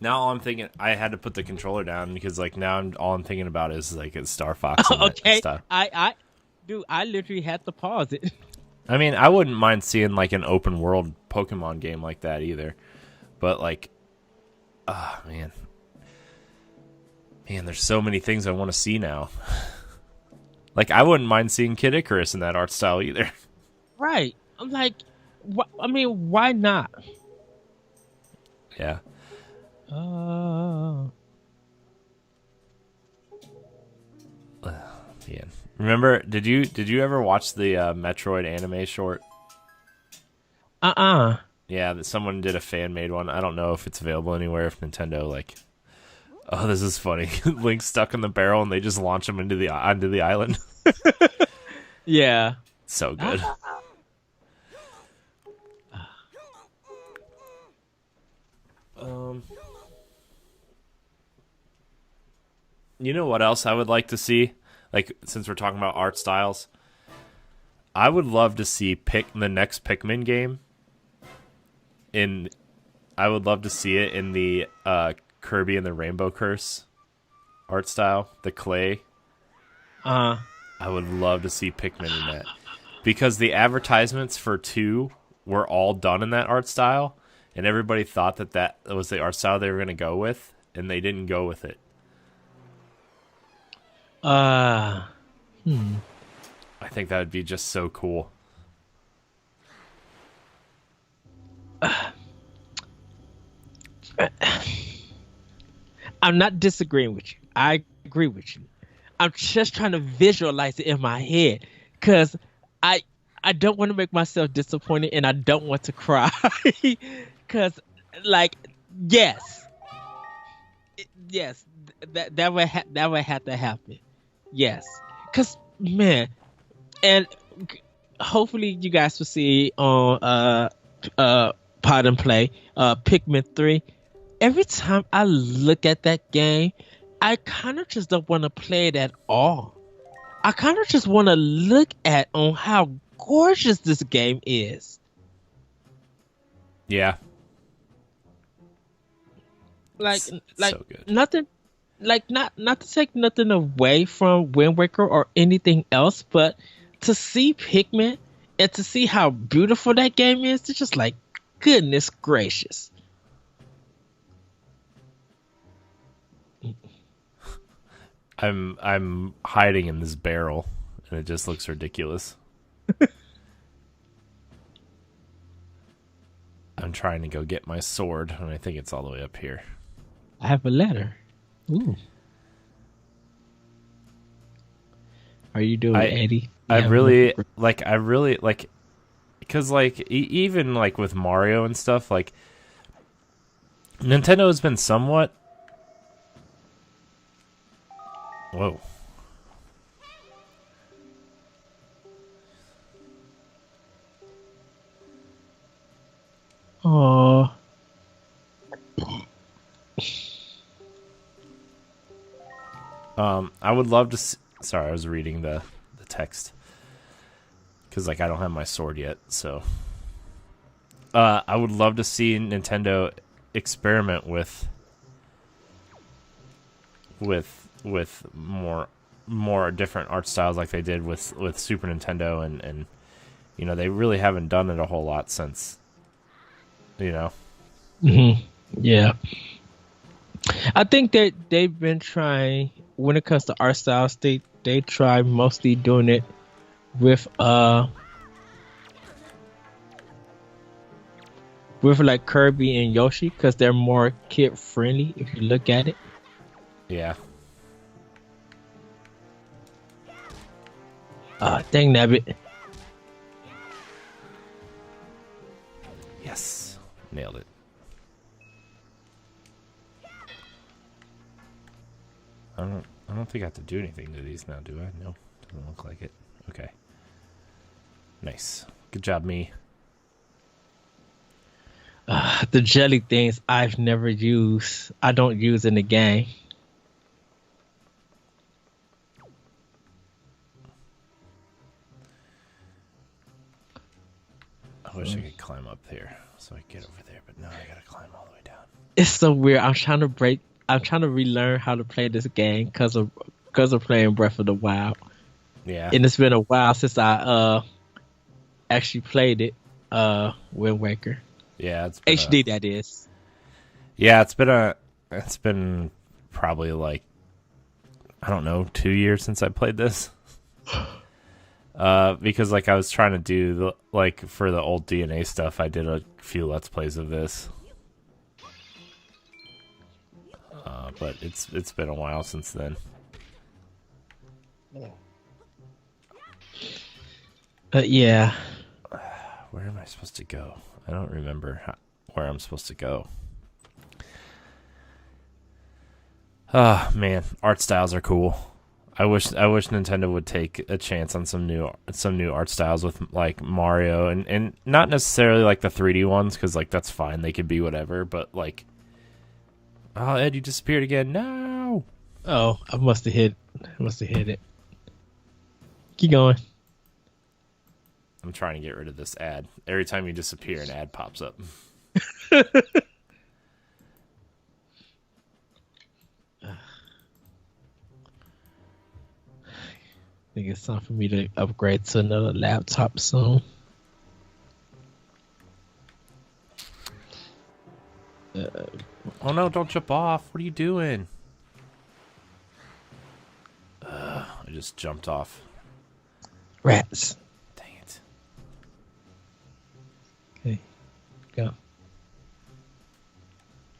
Now all I'm thinking, I had to put the controller down because like now all I'm thinking about is like it's Star Fox. And okay, stuff. I literally had to pause it. I mean, I wouldn't mind seeing like an open world Pokemon game like that either, but like. Oh, man, there's so many things I want to see now. Like, I wouldn't mind seeing Kid Icarus in that art style either. Right. I'm like, why not? Yeah. Man. Remember, did you ever watch the Metroid anime short? Yeah, that someone did a fan-made one. I don't know if it's available anywhere. If Nintendo, like, oh, this is funny. Link's stuck in the barrel, and they just launch him onto the island. Yeah, so good. You know what else I would like to see? Like, since we're talking about art styles, I would love to see the next Pikmin game. I would love to see it in the Kirby and the Rainbow Curse art style, the clay. I would love to see Pikmin in that, because the advertisements for 2 were all done in that art style, and everybody thought that was the art style they were going to go with, and they didn't go with it. I think that would be just so cool. I'm not disagreeing with you. I agree with you. I'm just trying to visualize it in my head because I I don't want to make myself disappointed and I don't want to cry because like yes yes that would have to happen yes because man and hopefully you guys will see on Pod and Play Pikmin 3. Every time I look at that game, I kind of just don't want to play it at all. I kind of just want to look at on how gorgeous this game is. Yeah. Like It's like so good. nothing like not to take nothing away from Wind Waker or anything else, but to see Pikmin and to see how beautiful that game is, it's just like goodness gracious. I'm hiding in this barrel, and it just looks ridiculous. I'm trying to go get my sword, and I think it's all the way up here. I have a letter. Ooh. Are you doing, Eddie? I really like, because like even like with Mario and stuff, like Nintendo has been somewhat. Whoa. Oh. I would love to. Sorry, I was reading the text because like I don't have my sword yet, so. I would love to see Nintendo experiment with more different art styles like they did with Super Nintendo and you know they really haven't done it a whole lot since, you know. Yeah. I think that they've been trying when it comes to art styles, they try mostly doing it with like Kirby and Yoshi because they're more kid friendly if you look at it. Yeah. Dang nabbit. Yes. Nailed it. I don't think I have to do anything to these now, do I? No. Doesn't look like it. Okay. Nice. Good job, me. The jelly things I've never used. I don't use in the game. I wish I could climb up here so I could get over there, but no, I gotta climb all the way down. It's so weird. I'm trying to relearn how to play this game because of playing Breath of the Wild. Yeah. And it's been a while since I actually played it. Wind Waker. Yeah, it's been HD that is. Yeah, it's been probably like I don't know, 2 years since I played this. Because like I was trying to do like for the old DNA stuff, I did a few Let's Plays of this. But it's been a while since then. Yeah. Where am I supposed to go? I don't remember where I'm supposed to go. Ah, man, art styles are cool. I wish Nintendo would take a chance on some new art styles with like Mario and not necessarily like the 3D ones because like that's fine, they could be whatever, but like, oh Ed, you disappeared again. No. Oh, I must have hit it. Keep going. I'm trying to get rid of this ad. Every time you disappear, an ad pops up. I think it's time for me to upgrade to another laptop soon. Oh no, don't jump off. What are you doing? I just jumped off. Rats. Dang it. Okay, go.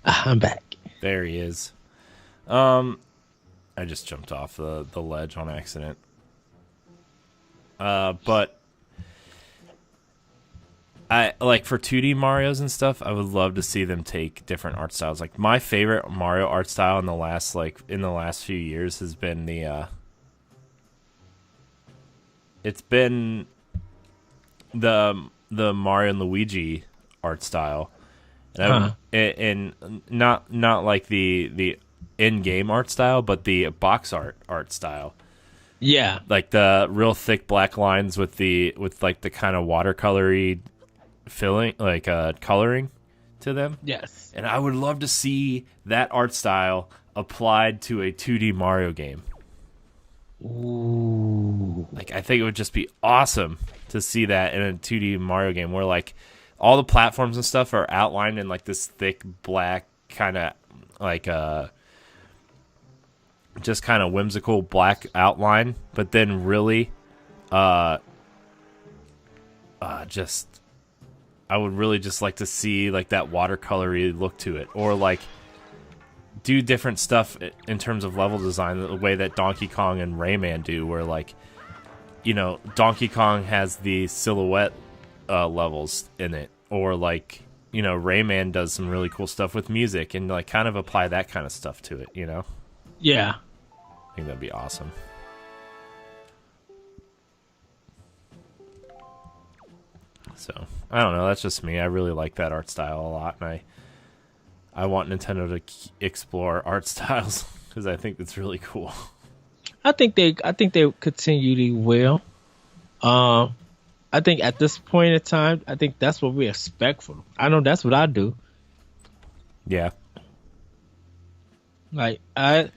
I'm back. There he is. I just jumped off the ledge on accident. But I like for 2D Marios and stuff, I would love to see them take different art styles. Like my favorite Mario art style in the last few years has been it's been the Mario and Luigi art style. And not like the in-game art style, but the box art style. Yeah. Like the real thick black lines with like the kind of watercolory filling, like coloring to them. Yes. And I would love to see that art style applied to a 2D Mario game. Ooh. Like I think it would just be awesome to see that in a 2D Mario game where like all the platforms and stuff are outlined in like this thick black kind of like just kind of whimsical black outline, but then really just I would really just like to see like that watercolory look to it, or like do different stuff in terms of level design the way that Donkey Kong and Rayman do, where like, you know, Donkey Kong has the silhouette levels in it, or like, you know, Rayman does some really cool stuff with music and like kind of apply that kind of stuff to it, you know? Yeah. I think that'd be awesome. So, I don't know, that's just me. I really like that art style a lot, and I want Nintendo to explore art styles because I think that's really cool. I think they continually will. I think at this point in time, I think that's what we expect from them. I know that's what I do. Yeah. Like I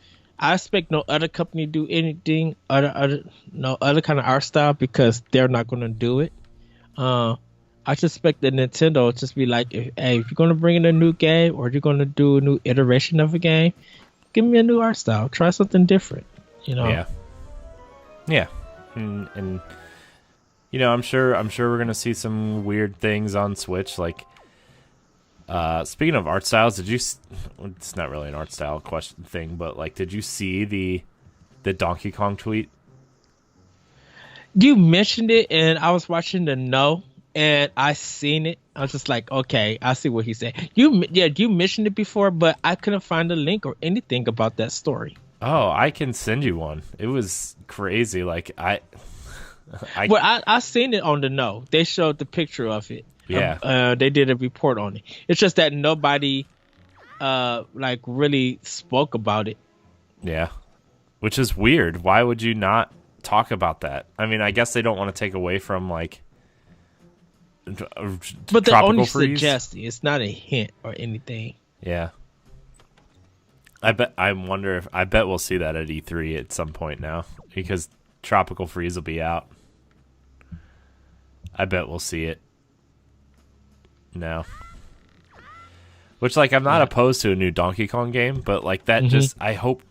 expect no other company to do anything no other kind of art style because they're not going to do it. I just expect the Nintendo to just be like, hey, if you're going to bring in a new game or you're going to do a new iteration of a game, give me a new art style. Try something different. You know. Yeah. Yeah. And you know, I'm sure we're gonna see some weird things on Switch. Like, speaking of art styles, did you? It's not really an art style question thing, but like, did you see the Donkey Kong tweet? You mentioned it, and I was watching the and I seen it. I was just like, okay, I see what he said. You mentioned it before, but I couldn't find a link or anything about that story. Oh, I can send you one. It was crazy. Like Well, I seen it on the No. They showed the picture of it. Yeah. They did a report on it. It's just that nobody, like really spoke about it. Yeah. Which is weird. Why would you not talk about that? I mean, I guess they don't want to take away from like. But they only freeze. suggest it. It's not a hint or anything. Yeah. I bet we'll see that at E3 at some point now because Tropical Freeze will be out. I bet we'll see it now. Which, like, I'm not opposed to a new Donkey Kong game, but like that just I hope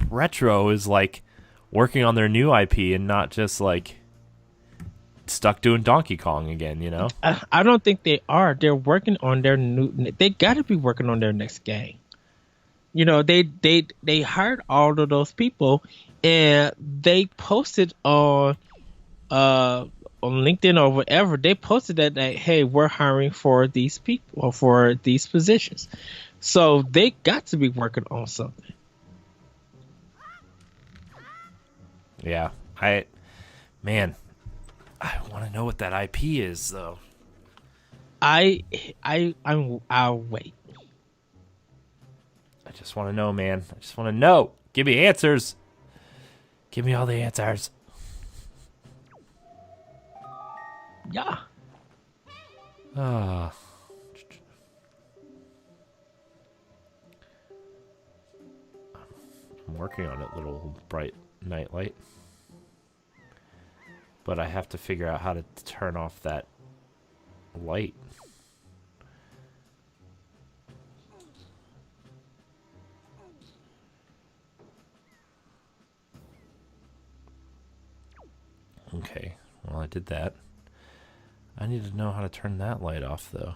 Retro is like working on their new IP and not just like stuck doing Donkey Kong again, you know? I don't think they are. They're working on their new. They got to be working on their next game. You know, they hired all of those people, and they posted on LinkedIn or whatever. They posted that hey, we're hiring for these people or for these positions. So they got to be working on something. Yeah, I want to know what that IP is, though. I'll wait. I just want to know, man. I just want to know. Give me answers. Give me all the answers. Yeah. Ah. I'm working on it, little bright night light. But I have to figure out how to turn off that light. Okay, Well, I did that. I need to know how to turn that light off, though.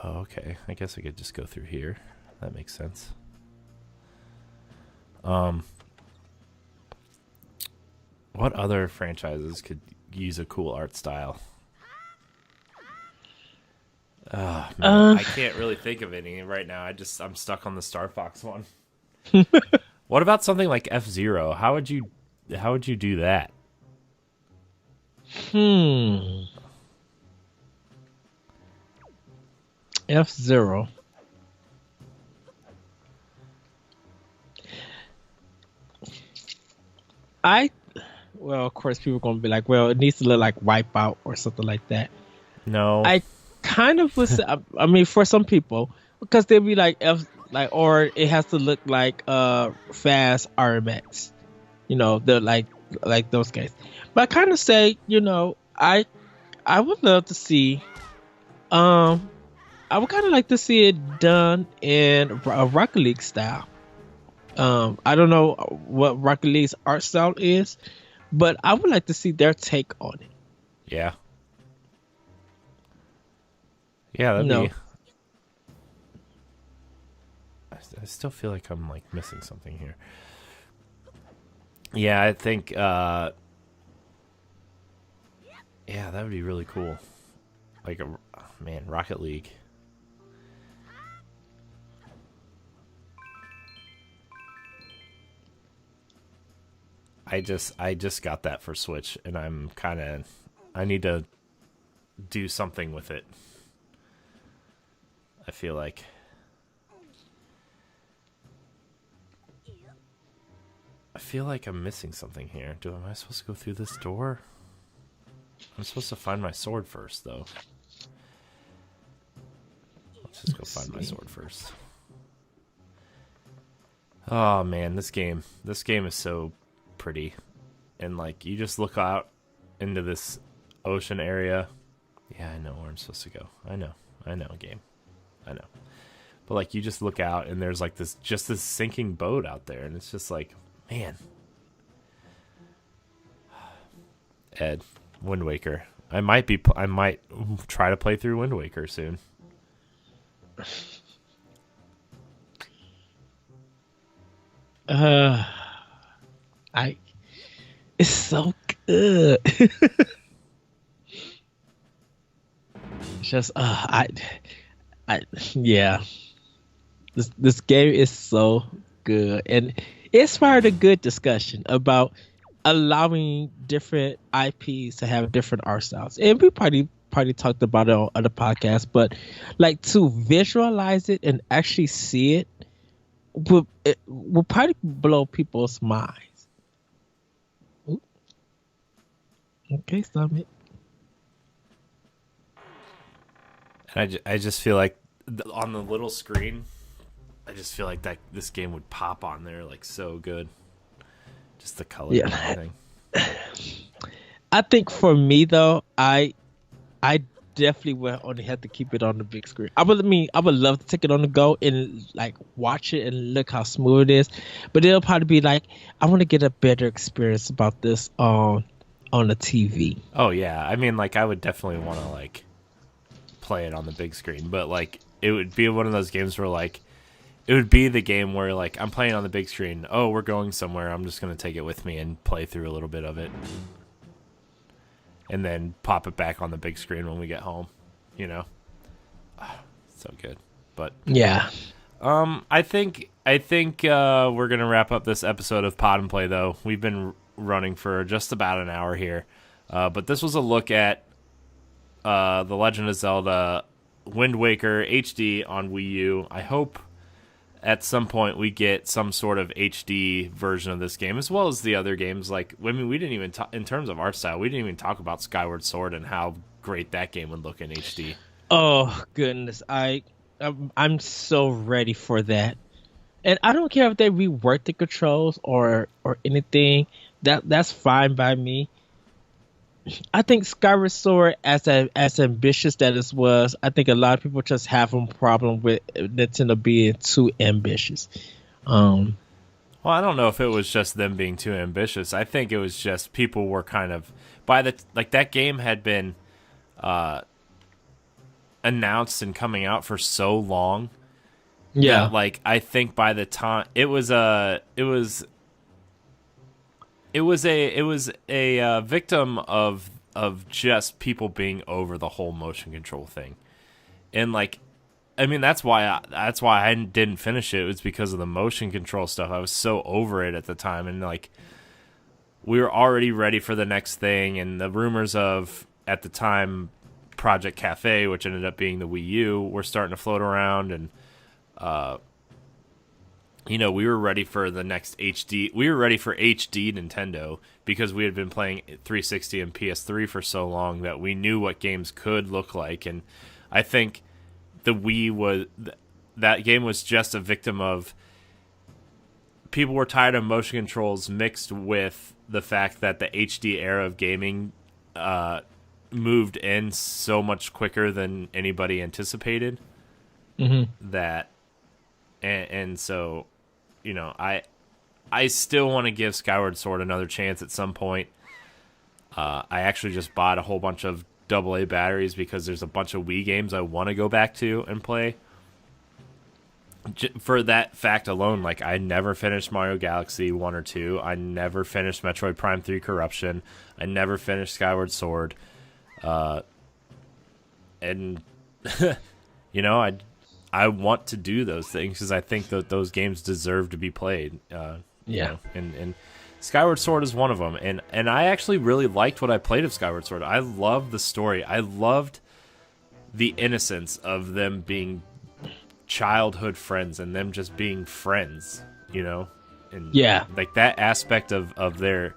Oh, okay. I guess I could just go through here. That makes sense. What other franchises could use a cool art style? Oh, man. I can't really think of any right now. I'm stuck on the Star Fox one. What about something like F-Zero? How would you do that? F-Zero. Well, of course, people are going to be like, well, it needs to look like Wipeout or something like that. No. I kind of was, I mean, for some people, because they'll be like, or it has to look like Fast RMX. They're like those guys. But I kind of say, I would love to see, I would kind of like to see it done in a Rocket League style. I don't know what Rocket League's art style is, but I would like to see their take on it. Yeah. Yeah, that'd be... I still feel like I'm like missing something here. Yeah, I think yeah, that would be really cool. Like Rocket League. I just got that for Switch, and I need to do something with it. I feel like I'm missing something here. Am I supposed to go through this door? I'm supposed to find my sword first, though. Let's just go find my sword first. Oh man, this game is so pretty, and like you just look out into this ocean area. Yeah, I know where I'm supposed to go. I know, game. I know. But like you just look out and there's like this sinking boat out there, and it's just like, man. Ed, Wind Waker. I might try to play through Wind Waker soon. It's so good. Just yeah. This game is so good, and it inspired a good discussion about allowing different IPs to have different art styles. And we probably talked about it on other podcasts, but like to visualize it and actually see it will probably blow people's minds. Ooh. Okay, Summit. And I just feel like on the little screen, I just feel like that this game would pop on there like so good. Just the color and everything. I think for me though, I definitely would only have to keep it on the big screen. I would love to take it on the go and like watch it and look how smooth it is. But it'll probably be like, I want to get a better experience about this on the TV. Oh yeah, I mean like I would definitely want to like play it on the big screen, but like it would be one of those games where like it would be the game where like I'm playing on the big screen. Oh, we're going somewhere. I'm just gonna take it with me and play through a little bit of it, and then pop it back on the big screen when we get home. So good. But yeah, I think we're gonna wrap up this episode of Pod and Play though. We've been running for just about an hour here, but this was a look at The Legend of Zelda Wind Waker HD on Wii U. I hope at some point we get some sort of HD version of this game, as well as the other games. Like, I mean, we didn't even talk, in terms of art style, we didn't even talk about Skyward Sword and how great that game would look in HD. Oh goodness, I'm so ready for that, and I don't care if they rework the controls or anything. That's fine by me. I think Skyward Sword, as ambitious that it was, I think a lot of people just have a problem with Nintendo being too ambitious. Well, Well, I don't know if it was just them being too ambitious. I think it was just people were kind of by the like that game had been announced and coming out for so long that Yeah. like I think by the time it was a victim of just people being over the whole motion control thing. And like I mean that's why I didn't finish it. It was because of the motion control stuff. I was so over it at the time, and like we were already ready for the next thing, and the rumors of at the time Project Cafe, which ended up being the Wii U, were starting to float around, and we were ready for the next HD. We were ready for HD Nintendo because we had been playing 360 and PS3 for so long that we knew what games could look like. And I think the Wii that game was just a victim of people were tired of motion controls mixed with the fact that the HD era of gaming moved in so much quicker than anybody anticipated. That and so I still want to give Skyward Sword another chance at some point. I actually just bought a whole bunch of AA batteries because there's a bunch of Wii games I want to go back to and play. For that fact alone, like I never finished Mario Galaxy 1 or 2. I never finished Metroid Prime 3 Corruption. I never finished Skyward Sword. And I want to do those things because I think that those games deserve to be played. And Skyward Sword is one of them. And I actually really liked what I played of Skyward Sword. I loved the story. I loved the innocence of them being childhood friends and them just being friends, and like that aspect of their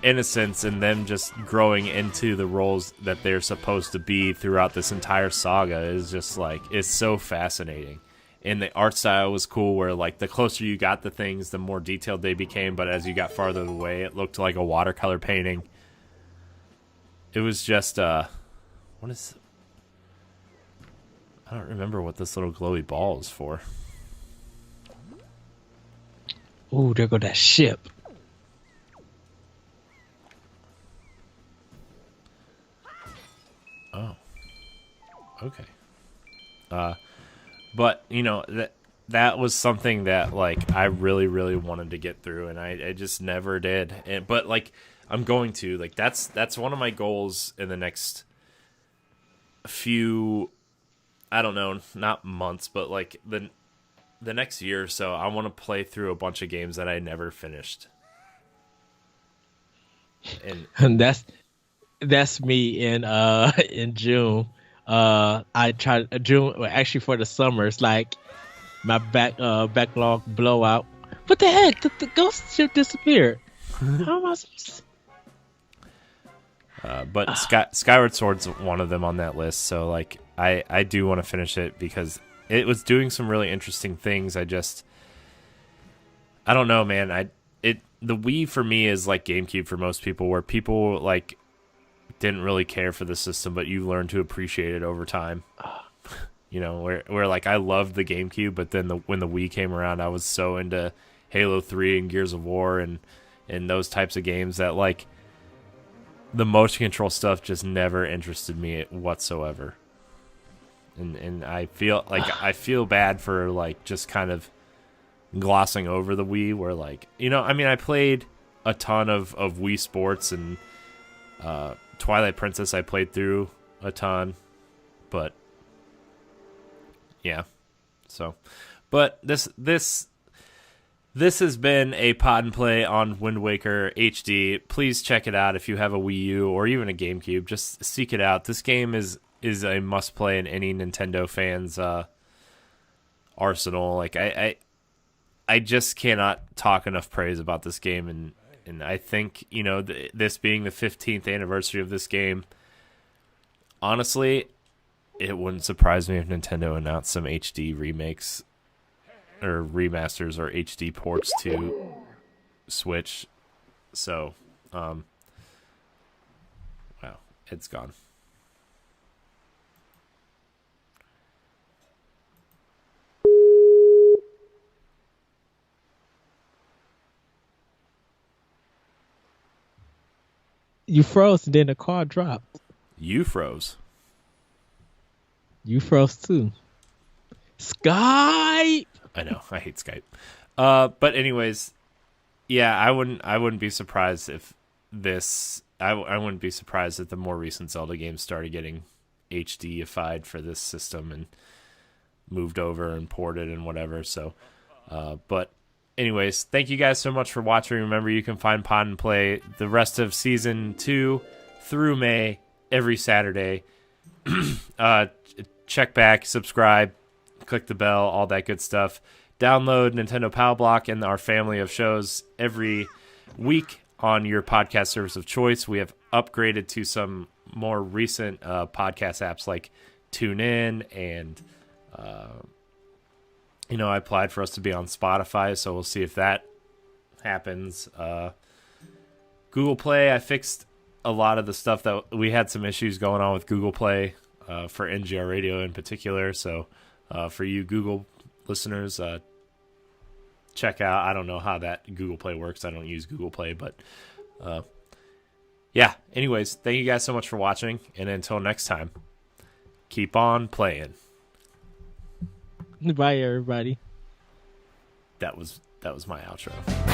innocence and them just growing into the roles that they're supposed to be throughout this entire saga is just like, it's so fascinating. And the art style was cool where like the closer you got to things, the more detailed they became, but as you got farther away, it looked like a watercolor painting. It was just I don't remember what this little glowy ball is for. Ooh, there go that ship. Oh. Okay. But that was something that like I really, really wanted to get through, and I just never did. But like I'm going to like that's one of my goals in the next few, I don't know, not months, but like the next year or so. I want to play through a bunch of games that I never finished. And that's me in in June. I tried June, well, actually for the summer. It's like my backlog blowout. What the heck? The ghost ship disappeared. How am I supposed to... But Skyward Sword's one of them on that list, so like I do want to finish it because it was doing some really interesting things. I don't know, man. The Wii for me is like GameCube for most people, where people like didn't really care for the system, but you learn to appreciate it over time. Where like I loved the GameCube, but then when the Wii came around, I was so into Halo 3 and Gears of War and those types of games that like the motion control stuff just never interested me whatsoever. And I feel bad for like just kind of glossing over the Wii, where like I played a ton of Wii Sports and Twilight Princess. I played through a ton, but yeah. So, but this has been a pod and play on Wind Waker HD. Please check it out if you have a Wii U or even a GameCube. Just seek it out. This game is a must play in any Nintendo fan's arsenal. Like I just cannot talk enough praise about this game, and I think this being the 15th anniversary of this game, honestly, it wouldn't surprise me if Nintendo announced some HD remakes or remasters or HD ports to Switch. So, wow, it's gone. You froze and then the call dropped. You froze. You froze too. Skype. I know. I hate Skype. But anyways, yeah, I wouldn't be surprised if this. I wouldn't be surprised if the more recent Zelda games started getting HDified for this system and moved over and ported and whatever. So, but anyways, thank you guys so much for watching. Remember, you can find Pod and Play the rest of Season 2 through May every Saturday. Check back, subscribe, click the bell, all that good stuff. Download Nintendo Power Block and our family of shows every week on your podcast service of choice. We have upgraded to some more recent podcast apps like TuneIn and I applied for us to be on Spotify, so we'll see if that happens. Google Play, I fixed a lot of the stuff that we had some issues going on with Google Play for NGR Radio in particular. So for you Google listeners, check out. I don't know how that Google Play works. I don't use Google Play, but yeah. Anyways, thank you guys so much for watching, and until next time, keep on playing. Bye, everybody. That was my outro.